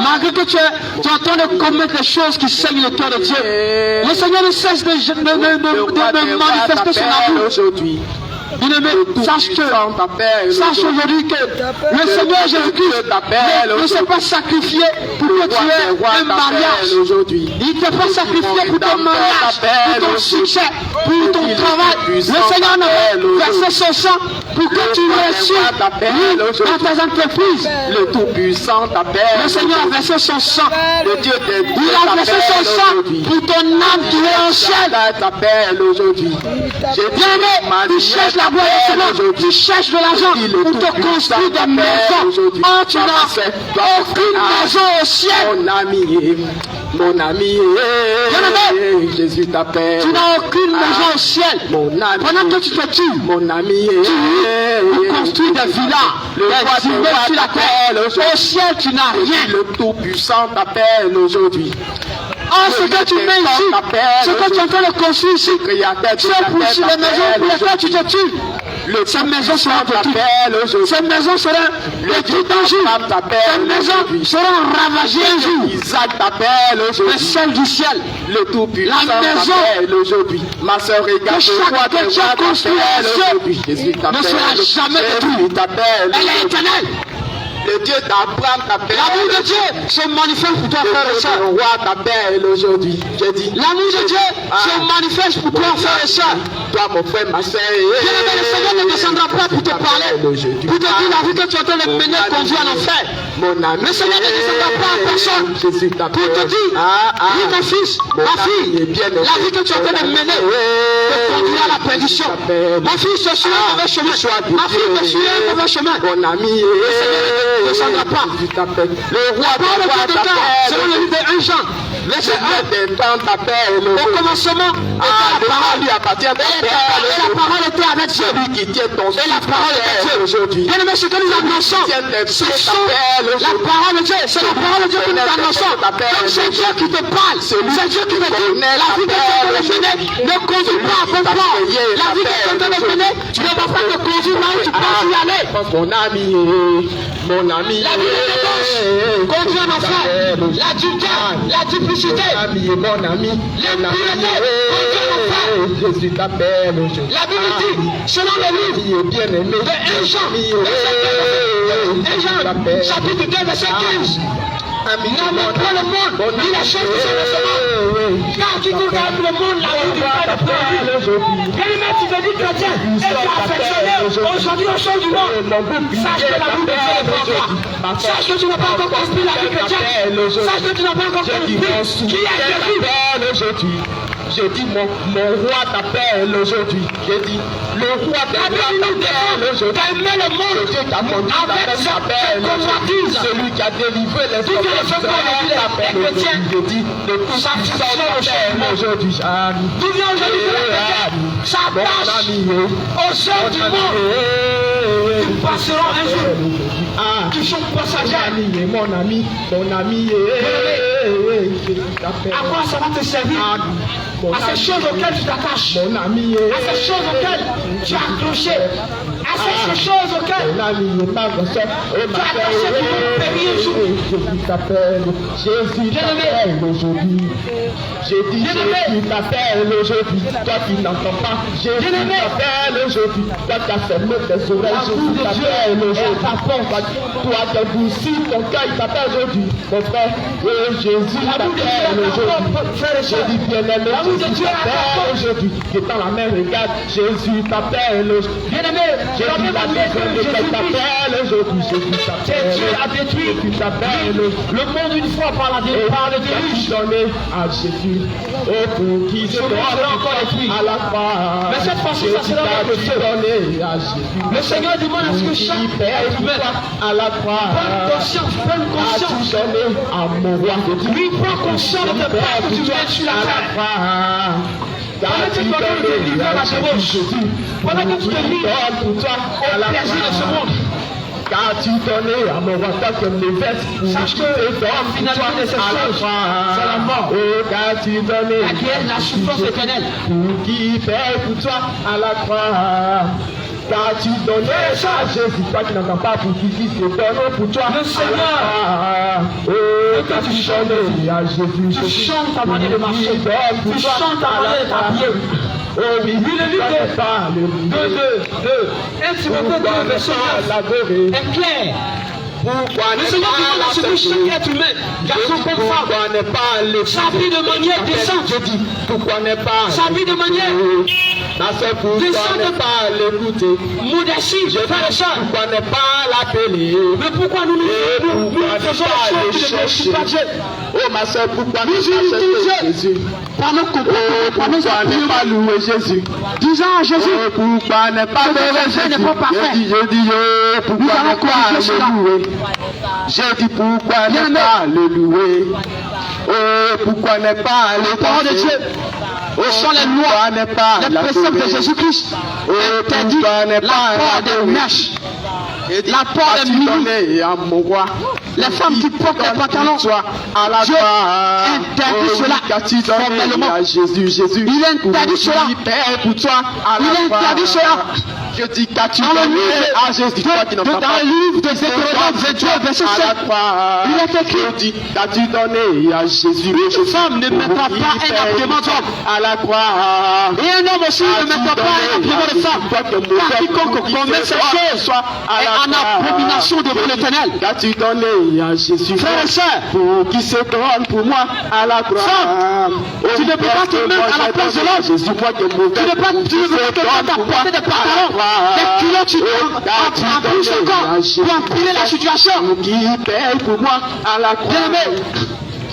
Malgré que tu es en train de commettre des choses qui saignent le cœur de Dieu. Le Seigneur ne cesse de manifester son amour. Aujourd'hui. Bien-aimé, sache aujourd'hui que le Seigneur Jésus-Christ ne s'est pas sacrifié pour que tu aies un mariage. Il ne s'est pas sacrifié pour ton mariage, pour ton succès, pour ton travail. Le Seigneur n'a versé son sang pour que tu réussisses dans tes entreprises. Le Tout-Puissant t'appelle. Le Seigneur a versé son sang. Le Dieu des dieux Il a versé son sang pour ton âme qui est en ciel. t'appelle aujourd'hui. Bien-aimé, tu cherches la boîte de ciment, tu cherches de l'argent pour te construire des maisons. Oh, tu n'as aucune maison au ciel. Mon ami, Jésus t'appelle. Tu n'as aucune maison au ciel. Mon ami, pendant que tu te tues, mon ami, tu construis des villas, des immeubles sur la terre. Au ciel, tu n'as rien. Le Tout-Puissant t'appelle aujourd'hui. Oh, ce que tu mets ici, ce que tu es en train de construire ici, c'est pour les maisons pour lesquelles tu te tues. Ces maisons seront détruites. Ces maisons seront détruites un jour. Ces maisons seront ravagées un jour. Isaac t'appelle aujourd'hui. Le ciel du ciel. Le Tout-Puissant La maison t'appelle aujourd'hui. Ma soeur, regarde, que chaque chrétien construit aujourd'hui. Jésus ne t'appelle. sera jamais détruite. Elle est éternelle. Le Dieu d'Abraham t'appelle. L'amour de Dieu se manifeste pour toi, frère et soeur. Le roi t'appelle aujourd'hui. J'ai dit. L'amour de Dieu se manifeste pour toi, frère et soeur. Toi, mon frère, ma soeur. Bien-aimé, le Seigneur ne descendra pas pour te parler, pour te dire la vie que tu es en train de mener conduit en enfer. Mon ami. Le Seigneur ne descendra pas en personne Jésus pour t'appelle. te dire, oui, mon fils, ma fille, la vie que tu es en train de mener te conduira à la perdition. Mon fils, je suis un mauvais chemin. Ma fille, je suis un mauvais chemin. Mon ami. Le Seigneur ne descendra pas. Le roi t'appelle. Selon le livre de 1 Jean, verset 1. Au commencement, la parole lui appartient. Et la parole était avec Dieu. Et la parole était Dieu. Bien aimé, ce que nous annonçons, ce sont la parole de Dieu. C'est la parole de Dieu que nous annonçons. Donc c'est Dieu qui te parle. C'est Dieu qui te dit. La vie que tu es en train de mener ne conduit pas à comprendre. La vie que tu es en train de mener ne va pas te conduire là où tu penses y aller. Mon ami, mon ami. La vie de gauche conduit en enfer. L'adultère, la duplicité, Mon ami, l'impureté conduit en enfer. Jésus t'appelle aujourd'hui. La Bible dit, selon le livre bien aimé, de 1 Jean, chapitre 2, verset 15. N'aimez pas le monde, ni la chose de son lancement. Car qui regarde le monde, la vie du Père de Dieu. Bien-aimé, tu te dis chrétien, et tu as affectionné aujourd'hui aux choses du monde. Sache que la vie de Dieu est pour toi. Sache que tu n'as pas encore construit la vie chrétienne. Sache que tu n'as pas encore construit qui est Jésus. J'ai dit, mon roi t'appelle aujourd'hui. J'ai dit, le roi t'appelle aujourd'hui. T'aimer le monde avec sa convoitise. Celui qui a délivré les hommes chrétiens. J'ai dit, le Tout-Puissant t'appelle aujourd'hui. D'où vient aujourd'hui ça passe au sein du monde. Ils passeront un jour. Qui sont passagers. Mon ami. À quoi ça va te servir? À ces choses auxquelles tu t'attaches. Mon ami. À ces choses auxquelles tu as accroché. À ces choses auxquelles tu as attaché pour périr un jour. Jésus t'appelle aujourd'hui. J'ai dit, Jésus t'appelle aujourd'hui. Toi qui n'entends pas, Jésus t'appelle aujourd'hui. Toi qui as fermé tes oreilles, Jésus t'appelle aujourd'hui. Toi qui as boussi ton cœur, il t'appelle aujourd'hui. Mon frère, Jésus t'appelle aujourd'hui. J'ai dit, bien-aimé, Jésus t'appelle aujourd'hui. Qui est dans la mer, regarde, Jésus t'appelle aujourd'hui. Bien-aimé, Jésus t'appelle aujourd'hui. Jésus t'appelle. Dieu a détruit le monde une fois par le déluge. Donné à Jésus. Pour qui se doit encore détruit. À la croix. Mais cette fois-ci, ça sera avec Dieu. Donné à Jésus. Le Seigneur demande à ce que chaque père à la croix. prenne conscience. Donné à mon roi. Oui, prends conscience de tes pères que tu dois être sur la terre. Pendant que tu dois te livrer à la chevauche. Pendant que tu te livres au plaisir de ce monde. Qu'as-tu donné à mon roi comme les vestes pour Sache que la finalité de ces choses, c'est la mort. Oh, qu'as-tu donné La guerre, la souffrance éternelle. pour qui paye pour toi à la croix? Qu'as-tu donné à Jésus, toi qui n'entends pas pour qui se donne pour toi Le Seigneur. Oh, qu'as-tu donné à Jésus? Tu chantes ta manière de marcher. Tu chantes ta manière de t'habiller. Oh oui, Oui, le livre de 1 Timothée 2, verset 9 est clair. Le Seigneur demande à ce que chaque être humain, garçon comme femme, s'habille de manière décente. Je dis, pourquoi n'est pas S'habille de manière pourquoi n'est pas l'écouter? modestie, frère et soeur. Pourquoi n'est pas l'appeler? Mais pourquoi nous faisons les choses qui ne glorifient pas Dieu? Oh ma soeur, pourquoi Nous ne pas utilisons Jésus? pendant qu'on Pourquoi ne pas louer Jésus? disant à Jésus, Pourquoi ne pas louer Jésus? n'est pas parfait. Je dis, pourquoi Nous ne allons pas corriger cela. le louer? Je dis, pourquoi ne pas le louer? Oh, pourquoi ne pas le parole de Dieu sont les lois, les préceptes de Jésus-Christ. Interdit la porte des mèches, la porte des mini. Les femmes qui portent les pantalons, Dieu interdit cela formellement. Il interdit cela. Il interdit cela. Je dis, qu'as-tu donné à Jésus, toi qui n'entends pas? Dans le livre des Hébreux 22, verset 7, il est écrit, qu'as-tu donné à Jésus? une femme ne mettra pas un habillement d'homme à la croix. et un homme aussi ne mettra pas un habillement de femme. Car quiconque commet ces choses est en abomination devant l'Éternel. Qu'as-tu donné à Jésus? Frères et sœurs, Pour qui se donne pour moi à la croix. Femme, tu ne peux pas te mettre à la place de l'homme. Jésus, moi que mon tu ne peux pas porter des pantalons, des culottes, tu en plus encore pour empiler la situation. qui paye pour moi à la croix. Bien-aimé,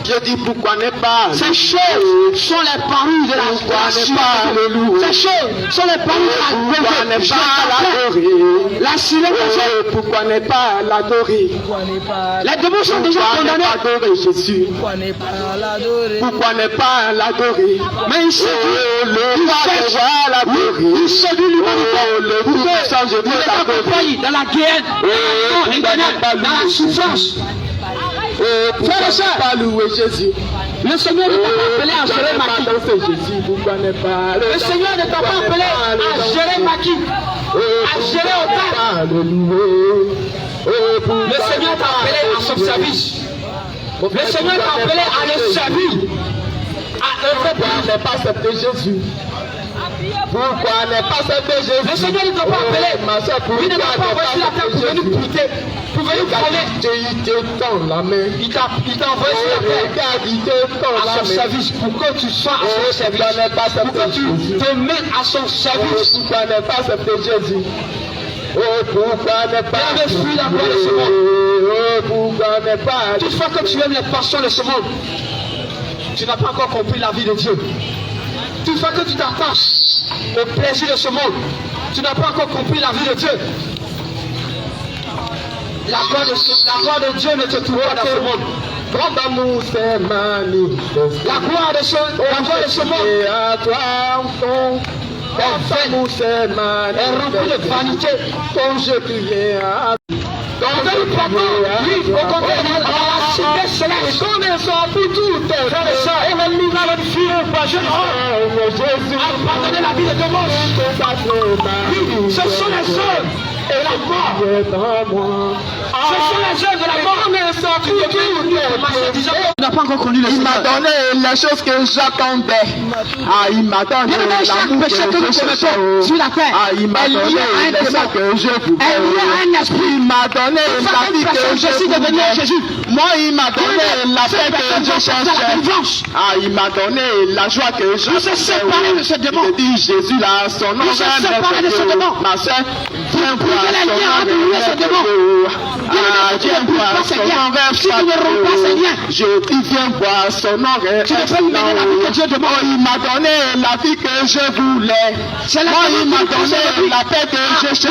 Je dis, pourquoi n'est pas ces choses sont les parures de la n'est pas le loup? Ces choses sont les parures de Pourquoi n'est pas la l'adorer? la silencieux. Pourquoi n'est pas l'adorer? Les démons sont déjà Pourquoi n'est condamnés. pas adorer Jésus? Pourquoi n'est pas l'adorer? Pourquoi n'est pas l'adorer? Mais ici, Le roi des rois l'adorer. il séduit l'humanité. Le Pour tout-puissant, je que veux vous êtes accompagnés dans la guerre, dans la souffrance. Pourquoi n'est pas louer Jésus? Le Seigneur ne t'a pas appelé à gérer ma qui. Jésus, pourquoi n'est pas Le Seigneur ne t'a pas appelé à gérer ma qui, à gérer autant. Le Seigneur t'a appelé à son service. Le Seigneur t'a appelé à le servir, à œuvrer pour lui. n'est pas accepté Jésus? Pourquoi n'est pas accepté Jésus? Le Seigneur ne t'a pas appelé. Ma soeur, Il ne t'a pas envoyé sur la terre pour venir goûter, pour venir voler. Il te tend la main. Il t'a envoyé sur la terre Regarde, il te tend à la son main. service, pour que tu sois à son service, pour que tu te mettes à son service. Pourquoi n'est pas accepté Jésus? Oh, pourquoi n'est pas Bien, fuis la gloire de ce monde. Oh, pourquoi n'est pas Toutefois que tu aimes les passions de ce monde, tu n'as pas encore compris la vie de Dieu. Toutefois que tu t'attaches au plaisir de ce monde, tu n'as pas encore compris la vie de Dieu. La gloire de Dieu ne te trouve pas dans ce monde. Ton amour s'est manifesté. La gloire de ce monde Et à toi, ton amour s'est est remplie de manifesté. vanité. Ton jeu qui vient à On veut nous prendre, oui, au contraire, dans la cité céleste. Connaissons pour tout, frères et sœurs, et même nous allons fuir par Jésus. Abandonner la vie de démons. Oui, ce sont les œuvres et la mort. Ce sont les œuvres de la mort. Tu n'as pas encore connu le Il m'a Seigneur. donné les choses que j'attendais. Ah, il m'a donné Bien-aimé, chaque l'amour péché que que nous je cherchais. commettons sur la terre Ah, il m'a est lié donné à un les démon, choses que je est voulais. lié à un esprit. Il m'a donné la vie que je Jésus de venir à voulais. Jésus. Moi, il m'a donné la paix Cette que personne je va chercher la cherchais. délivrance. Ah, il m'a donné la joie que je Vous êtes séparés de ce démon. Je dis Jésus là, son nom Vous êtes séparés de ce démon. Ma soeur, viens voir Brisez les liens entre lui et ce démon. Ah, viens voir son envers. Si tu ne romps pas ces liens, Je qui vient voir son nom est Tu ne peux me donner la vie que Dieu demande. Oh, il m'a donné la vie que je voulais. C'est la Moi, il m'a vie que donné je la paix que je cherchais.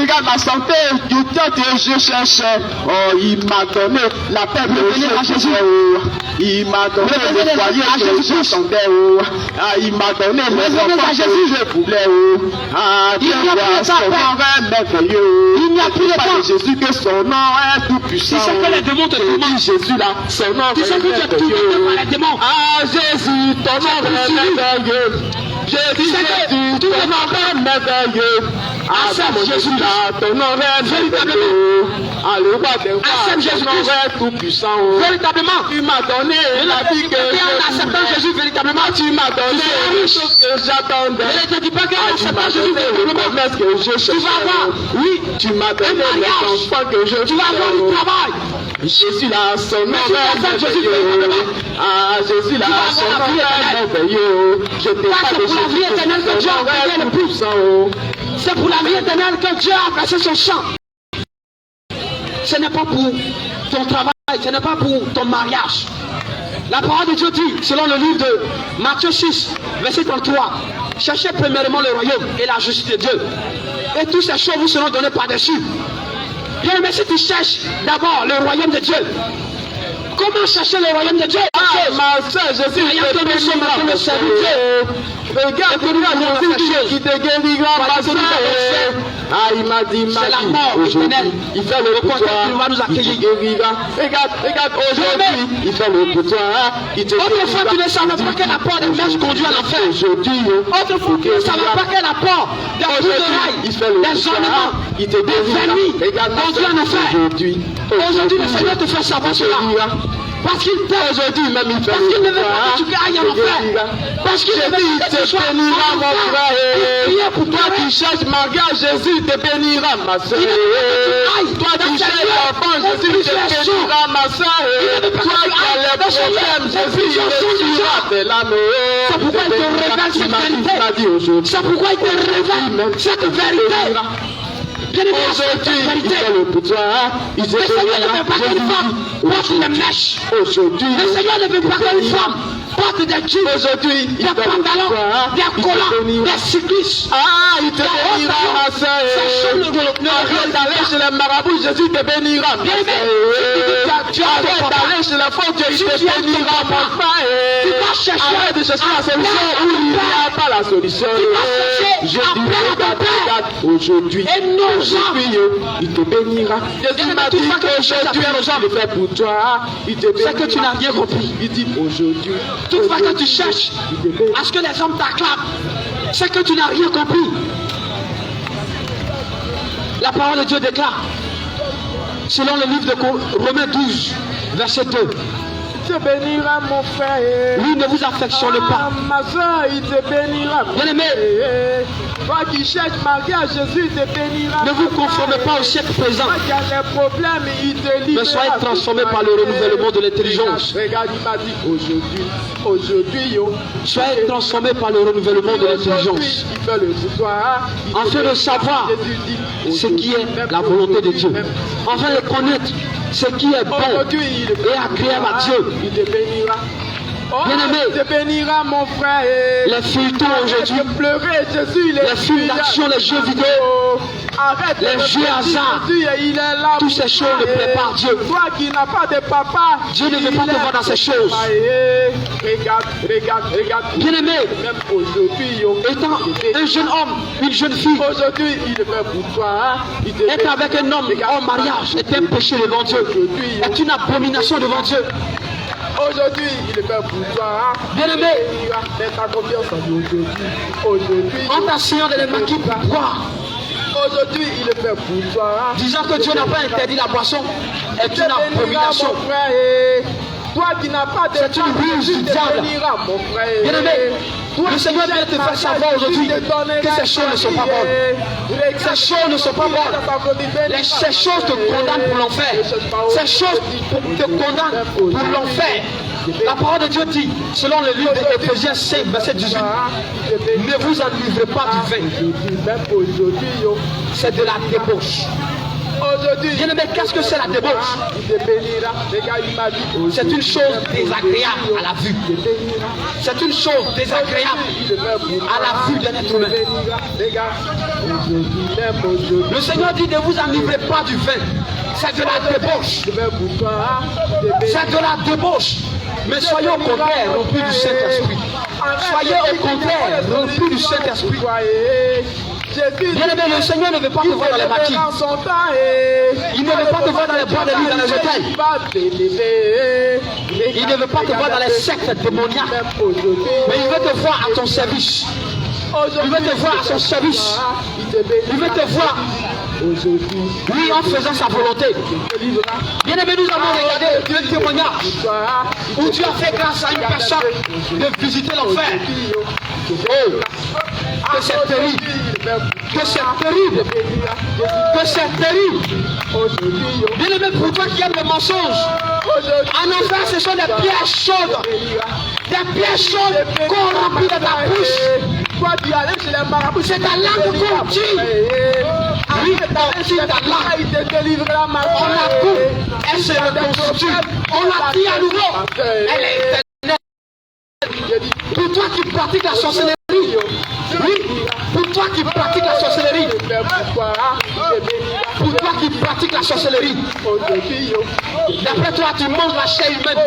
Regarde ma santé, du temps que je cherchais. Oh, il m'a donné la paix que je cherchais. Il m'a donné le foyer que je sentais. Ah, il m'a donné les enfants que je voulais. Ah, Dieu voit son nom est merveilleux. Il n'y a plus de temps. Jésus que son nom est tout puissant. Tu sais que les démons te demandent. Jésus là, son nom est merveilleux. Tu sais que tu es tout devant les démons. Ah, Jésus, ton nom est merveilleux. Jésus, ton nom est merveilleux. Ah, Jésus là, ton nom est merveilleux. Ah, le roi des rois, Jésus est tout puissant. Véritablement. Tu m'as donné la vie que en acceptant Jésus véritablement, tu m'as donné tout ce que j'attendais. Je ne te dis pas qu'en acceptant Jésus véritablement, que je cherchais. tu vas avoir, oui, tu m'as donné les enfants que je tu vas avoir du travail. Jésus là, son nom est merveilleux. Ah, Jésus là, son nom est merveilleux. Je t'ai pas de la vie éternelle que Dieu a versé le plus. C'est pour la vie éternelle que Dieu a versé son sang. Ce n'est pas pour ton travail, ce n'est pas pour ton mariage. La parole de Dieu dit, selon le livre de Matthieu 6, verset 33, cherchez premièrement le royaume et la justice de Dieu. Et toutes ces choses vous seront données par-dessus. Bien, mais si tu cherches d'abord le royaume de Dieu, comment chercher le royaume de Dieu? Ah, ma soeur, je suis que nous sommes en train de servir. Regarde, Jésus qui te guérira, ma soeur. Ah, il m'a dit, aujourd'hui, il fait le pour toi, il va nous accueillir. Regarde, aujourd'hui, il fait le pour toi, il te guérira. Autrefois, tu ne savais pas quel apport des mèches conduit à l'enfer. Aujourd'hui, autrefois, tu ne savais pas quel apport des coups de rail, des ornements, des vernis conduit à l'enfer. Aujourd'hui, le Seigneur te fait savoir cela. Parce qu'il t'aime aujourd'hui, même il fait. Parce qu'il ne veut pas que tu ailles en enfer. Parce qu'il ne veut pas que tu sois bénira, mon frère. Pour toi qui cherches mariage, Jésus te bénira, ma soeur. Toi qui cherches enfant, Jésus te bénira, ma soeur. Toi qui as les problèmes, Jésus retirera tes larmes. C'est pourquoi il te révèle cette vérité. C'est pourquoi il te révèle cette vérité. Aujourd'hui, il fait le pour toi. Il se bénira. Porte des mèches. Aujourd'hui, le Seigneur ne veut pas qu'une femme porte des jeans, aujourd'hui, des pantalons, des collants, des cyclistes. Ah, il te bénira, ma soeur. Arrête d'aller chez les marabouts, Jésus te bénira, ma soeur. Arrête d'aller chez les faux dieux, il te bénira, mon frère. Arrête de chercher la solution où il n'y a pas la solution. Je dis, regarde, aujourd'hui, il te bénira. Jésus m'a dit qu'aujourd'hui, il fait pour toi. C'est que tu n'as rien compris. Il dit aujourd'hui. Toutefois que tu cherches à ce que les hommes t'acclament, c'est que tu n'as rien compris. La parole de Dieu déclare, selon le livre de Romains 12, verset 2. Il te bénira, mon frère. Lui ne vous affectionne pas. Ma soeur, il te bénira. Bien aimé, toi qui cherches mariage, Jésus te bénira. Ne vous conformez pas au siècle présent. Toi qui as des problèmes, il te libère. Mais soyez transformés par le renouvellement de l'intelligence. Regarde, il m'a dit aujourd'hui, soyez transformés par le renouvellement de l'intelligence. Afin de savoir ce qui est la volonté de Dieu. Afin de connaître ce qui est bon et agréable à Dieu. Il te bénira. Bien-aimé, il te bénira, mon frère. Les feuilletons aujourd'hui, les films d'action, les jeux vidéo, les jeux hasard, toutes ces choses ne plaisent pas à Dieu. Toi qui n'as pas de papa, Dieu ne veut pas te voir dans ces choses. Regarde. Bien-aimé, même aujourd'hui, étant un jeune homme, une jeune fille, aujourd'hui, il est fait pour toi. Être avec un homme en mariage est un péché devant Dieu, est une abomination devant Dieu. Aujourd'hui, il est fait pour toi. Bien-aimé, mets ta confiance en Dieu aujourd'hui. En t'asseyant dans les maquis, pourquoi? Aujourd'hui, il est fait pour toi. Disant que Dieu n'a pas interdit la boisson est une abomination. Toi qui n'as pas de c'est une ruse du diable. Bien-aimé, le Seigneur vient te faire savoir aujourd'hui que ces choses ne sont pas bonnes. Ces choses ne sont pas bonnes. Ces choses te condamnent pour l'enfer. Ces choses te condamnent pour l'enfer. La parole de Dieu dit, selon le livre d'Éphésiens 5, verset 18, ne vous enivrez pas du vin. C'est de la débauche. Bien-aimé, qu'est-ce que c'est la débauche? C'est une chose désagréable à la vue. C'est une chose désagréable à la vue d'un être humain. Le Seigneur dit: ne vous enivrez pas du vin. C'est de la débauche. C'est de la débauche. Mais soyez au contraire remplis du Saint-Esprit. Soyez au contraire remplis du Saint-Esprit. Bien-aimé, le Seigneur ne veut pas te voir dans les maquis. Il ne veut pas te voir dans les bois de nuit, dans les hôtels. Il ne veut pas te voir dans les sectes démoniaques. Mais il veut te voir à ton service. Il veut te voir à son service. Il veut te voir, oui, en faisant sa volonté. Bien-aimé, nous avons regardé le témoignage où Dieu a fait grâce à une personne de visiter l'enfer. Oh, que c'est terrible. Que c'est terrible. Que c'est terrible. Bien-aimé, pour toi qui aimes le mensonge, en enfer, ce sont des pierres chaudes. Des pierres chaudes qu'on remplit de ta bouche. C'est ta langue qu'on tue. Oui, on tue ta langue. On la coupe. Elle se reconstitue. On la tue à nouveau. Elle est éternelle. Pour toi qui pratiques la sorcellerie. Oui, pour toi qui pratiques la sorcellerie. Pour toi qui pratiques la sorcellerie. D'après toi, tu manges la chair humaine.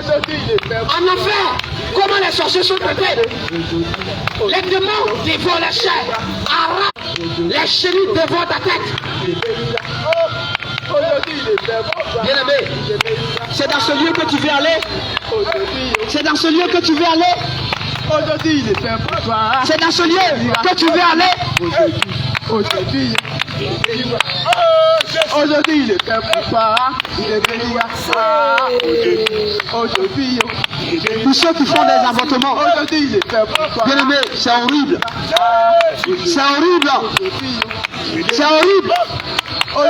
En enfer, comment les sorciers sont traités? Les démons dévorent la chair. Arrête. Les chenilles dévorent ta tête. Bien-aimé, c'est dans ce lieu que tu veux aller. C'est dans ce lieu que tu veux aller. C'est dans ce lieu que tu veux aller. Aujourd'hui, il est fait pour toi. Il est béni à ça. Aujourd'hui, Pour ceux qui font des avortements, aujourd'hui, il est fait pour toi. bien-aimé, c'est horrible. C'est horrible. C'est horrible.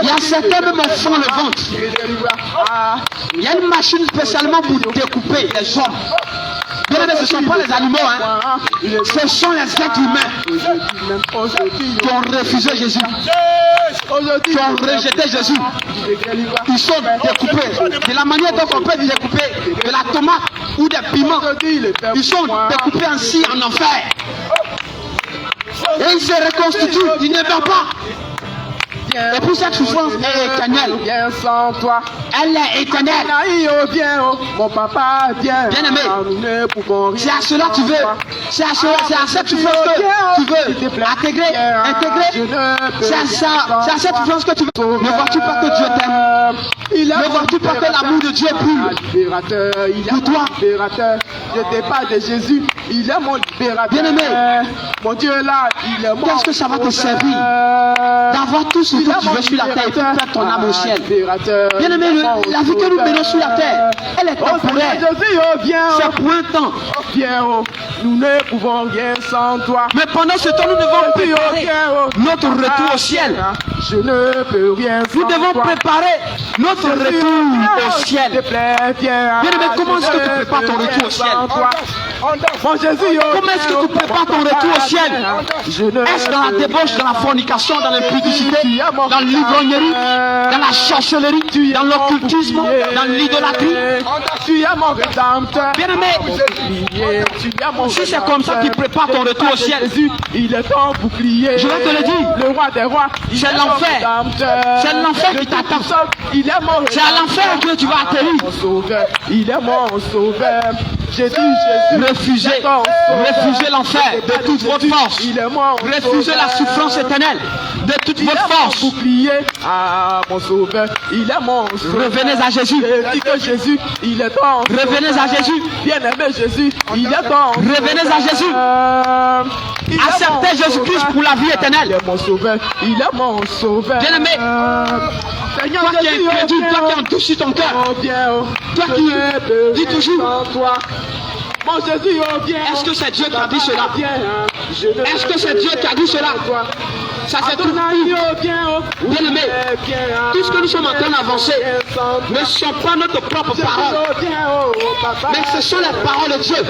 Il y a certains même qui font le ventre. Il y a une machine spécialement pour découper les hommes. Bien aimé, ce ne sont pas les animaux, hein. Ce sont les êtres humains qui ont refusé Jésus, qui ont rejeté Jésus. Ils sont découpés. De la manière dont on peut découper de la tomate ou des piments, ils sont découpés ainsi en enfer. Et ils se reconstituent, ils ne meurent pas. Et pour cette souffrance est éternelle. Viens sans toi. Elle est éternelle. Mon papa, viens. Bien-aimé, c'est à cela que tu veux. C'est à cette souffrance que tu veux intégrer. C'est à cette souffrance que tu veux. Ne vois-tu pas que Dieu t'aime? Ne vois-tu pas que l'amour de Dieu brûle pour toi? Je t'ai pas de Jésus. Il est mon libérateur. Bien-aimé, mon Dieu là, il est mon. Qu'est-ce que ça va te servir d'avoir tout ce que tu veux sur la terre et puis faire ton âme au ciel? Bien-aimé, la vie que nous menons sur la terre, elle est temporaire. C'est pour un temps. Nous ne pouvons rien sans toi. Mais pendant ce temps, nous devons préparer notre retour au ciel. Je ne peux rien sans Nous devons préparer notre retour au ciel. Bien-aimé, comment est-ce que tu prépares ton retour au ciel? Mon Jésus, comment est-ce que tu prépares ton retour au ciel? Est-ce dans la débauche, dans la fornication, dans l'impudicité, dans l'ivrognerie, dans la sorcellerie, dans l'occultisme, dans l'idolâtrie? Tu es mon rédempteur. Bien-aimé, si c'est comme ça qu'il prépare ton retour au ciel, il est ton bouclier. Je vais te le dire, le roi des rois, c'est l'enfer. C'est l'enfer qui t'attend. C'est à l'enfer que tu vas atterrir. Il est mon sauveur. J'ai dit Jésus. Refusez l'enfer de toute votre force. Refusez la souffrance éternelle de toute votre force. Mon sauveur, il est mon sauveur. Revenez à Jésus. Dis que Jésus, il est ton. Revenez à Jésus. Bien-aimé Jésus, il est ton. Revenez à Jésus. Acceptez Jésus-Christ pour la vie éternelle. Il est mon sauveur. Il est mon sauveur. Bien-aimé, toi qui es incrédule, toi qui endurcis ton cœur, toi qui dis toujours, mon Jésus, est-ce que c'est Dieu qui a dit cela? Est-ce que c'est Dieu qui a dit cela? Ça se trouve bien-aimé, tout ce que nous sommes en train d'avancer ne sont pas notre propre parole. mais ce sont les paroles de Dieu.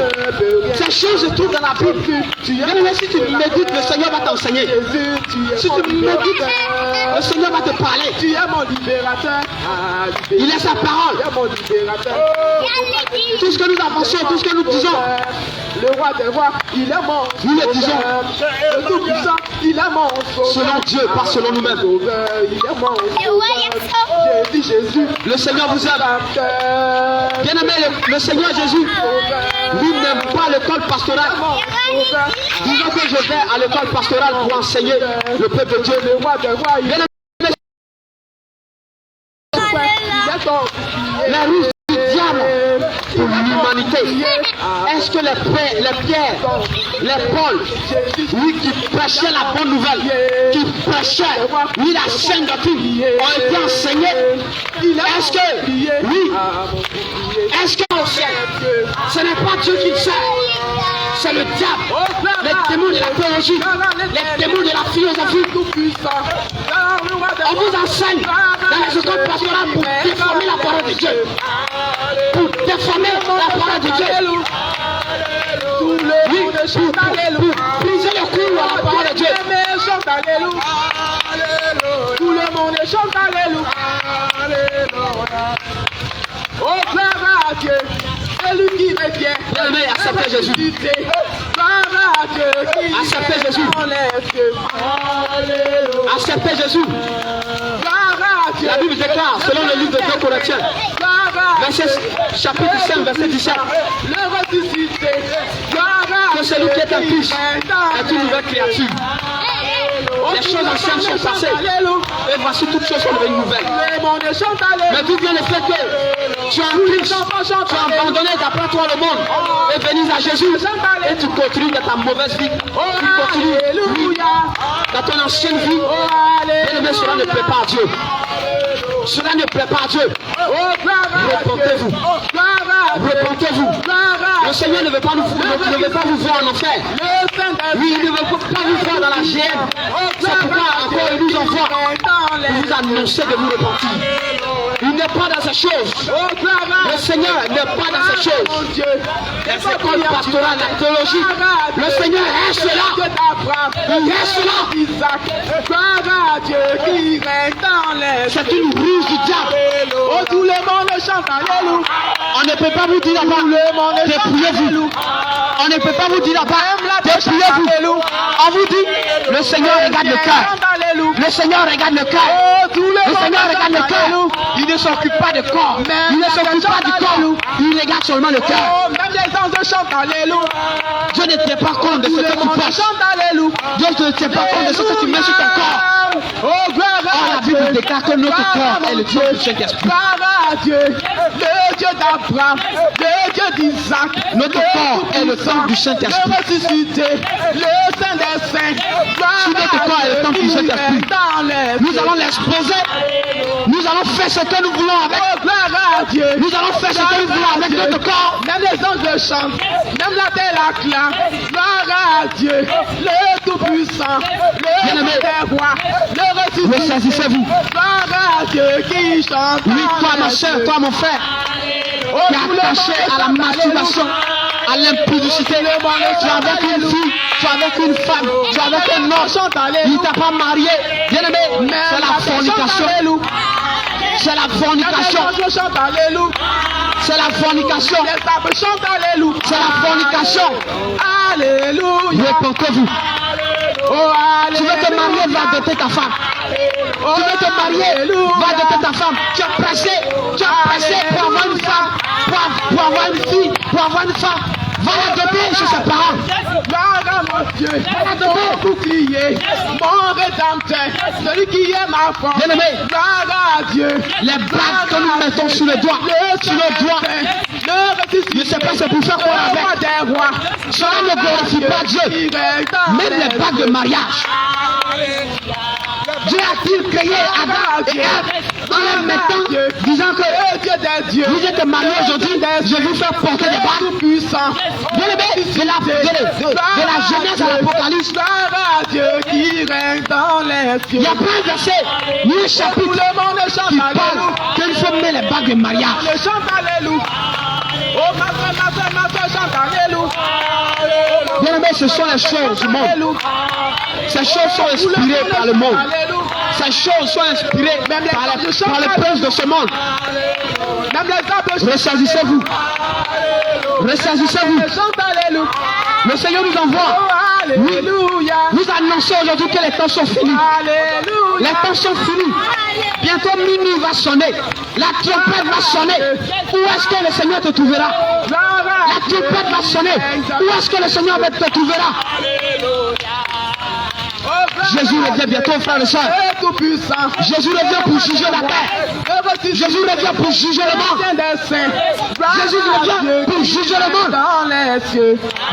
Ces choses se trouvent dans la Bible. Bien-aimé, si tu médites, le Seigneur va t'enseigner. Si tu médites, le Seigneur va te parler. Tu es mon libérateur. Il est sa parole. Tu es mon libérateur. Tout ce que nous avançons, tout ce que nous disons, le roi des rois, il est mon nous le disons. Le tout-puissant, il est mon sauveur. Selon Dieu, pas selon nous-mêmes. Il est mon sauveur. J'ai dit Jésus. Le Seigneur vous aime. Bien-aimé, le Seigneur Jésus, lui n'aime pas l'école pastorale. Disons que je vais à l'école pastorale pour enseigner le peuple de Dieu. Le roi des rois, il est la ruse du diable pour l'humanité. Est-ce que les Pierre, les Paul, oui, qui prêchaient la bonne nouvelle, qui prêchaient, oui, la sainte doctrine, ont été enseignés? Est-ce que, oui, est-ce que ce n'est pas Dieu qui le sait? C'est le diable, les démons de la théologie, les démons de la philosophie. On vous enseigne dans les écoles pastorales pour déformer la parole de Dieu. Pour déformer la parole de Dieu. Oui, pour briser le cou à la parole de Dieu. Tout le monde chante Alléluia. Oh, gloire à Dieu. Celui qui est bien. Bien-aimé, acceptez Jésus. Gloire à Dieu. Acceptez Jésus. Acceptez Jésus. La Bible déclare, selon le livre de 2 Corinthiens, chapitre 5, verset 17, que celui qui est un Christ est une nouvelle créature. Les choses anciennes sont passées, et voici toutes choses sont devenues nouvelles. Mais d'où vient le fait que tu es en Christ, tu as abandonné d'après toi le monde, et venu à Jésus, et tu continues dans ta mauvaise vie, tu continues dans ton ancienne vie, mais cela ne plaît pas à Dieu. Cela ne plaît pas à Dieu. Repentez-vous. Repentez-vous. Le Seigneur ne veut pas vous voir en enfer. Oui, il ne veut pas vous voir dans la géhenne. C'est pourquoi encore il nous envoie pour vous annoncer de vous repentir. Il n'est pas dans ces choses. Le Seigneur n'est pas dans ces choses. Les écoles pastorales, la théologie, le Seigneur reste là. Il reste là. C'est une ruse du diable. Oh, tout le monde chante Alléluia. On ne peut pas vous dire là-bas, dépouillez-vous. On ne peut pas vous dire là-bas, dépouillez-vous. On vous dit, le Seigneur regarde le cœur. Le Seigneur regarde le cœur. Le Seigneur regarde le cœur. Il ne s'occupe pas du corps. Il ne s'occupe pas du corps. Il regarde seulement le cœur. Même les anges chantent Alléluia. Dieu ne tient pas compte de ce que tu penses. Dieu ne tient pas compte de ce que tu mets sur ton corps. Oh, gloire la Bible déclare que notre corps est le Dieu du Saint-Esprit. Gloire à Dieu, le Dieu d'Abraham, le Dieu d'Isaac. Notre corps est le temple du Saint-Esprit. Le ressuscité, le Saint des Saints. Si notre corps est le temple du Saint-Esprit, nous allons l'exposer. Nous allons faire ce que nous voulons avec. Oh, gloire à Dieu. Nous allons faire ce que nous voulons avec notre corps. Même les anges chantent, même la terre acclame. Gloire à Dieu, le Tout-Puissant, le Roi, le ressuscité. Saisissez-vous. Gloire à Dieu qui chante. Oui, toi ma soeur, toi mon frère, qui est attaché à la masturbation, à l'impudicité. Tu es avec une fille, tu es avec une femme, tu es avec un homme, il ne t'a pas marié. Bien aimé, c'est la fornication. C'est la fornication. C'est la fornication. C'est la fornication. Alléluia. Repentez-vous. Oh, tu veux te marier, va doter ta femme. Tu veux te marier, va doter ta femme. Tu es pressé pour avoir une femme, pour avoir une fille, pour avoir une femme. Va la doter chez ses parents. Gloire à mon Dieu, mon bouclier, mon rédempteur, celui qui est ma force. Bien aimé, gloire à Dieu. Les bagues que nous mettons sur le doigt, je ne sais pas c'est pour faire quoi avec. Cela ne glorifie pas Dieu. Même les bagues de mariage. Dieu a-t-il créé Adam et Ève en les mettant, disant que vous êtes mariés aujourd'hui, je vais vous faire porter des bagues puissants. Bien aimé, de la Genèse à l'Apocalypse, il y a plein de versets, ni un chapitre qui parle qu'il faut mettre les bagues de mariage. Oh, ce sont les choses du monde. Ces choses sont inspirées par le monde. Ces choses sont inspirées par les princes de ce monde. Ressaisissez-vous. Ressaisissez-vous. Le Seigneur nous envoie. Oui, nous annonçons aujourd'hui que les temps sont finis. Les temps sont finis. Bientôt minuit va sonner. La trompette va sonner. Où est-ce que le Seigneur te trouvera? La trompette va sonner. Où est-ce que le Seigneur te trouvera? Jésus revient bientôt, frères et sœurs. Jésus revient pour juger la terre. Jésus revient pour juger le monde. Jésus revient pour juger le monde.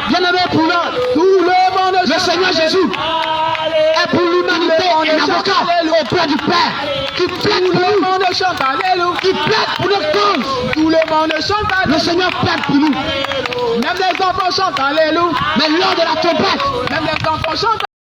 Bien-aimé pour l'homme, le Seigneur Jésus est pour l'humanité un avocat auprès du Père qui plaide pour nous, qui plaide pour notre cause. Tout le monde chante Alléluia. Le Seigneur plaide pour nous. Même les enfants chantent Alléluia. Mais lors de la trompette, même les enfants chantent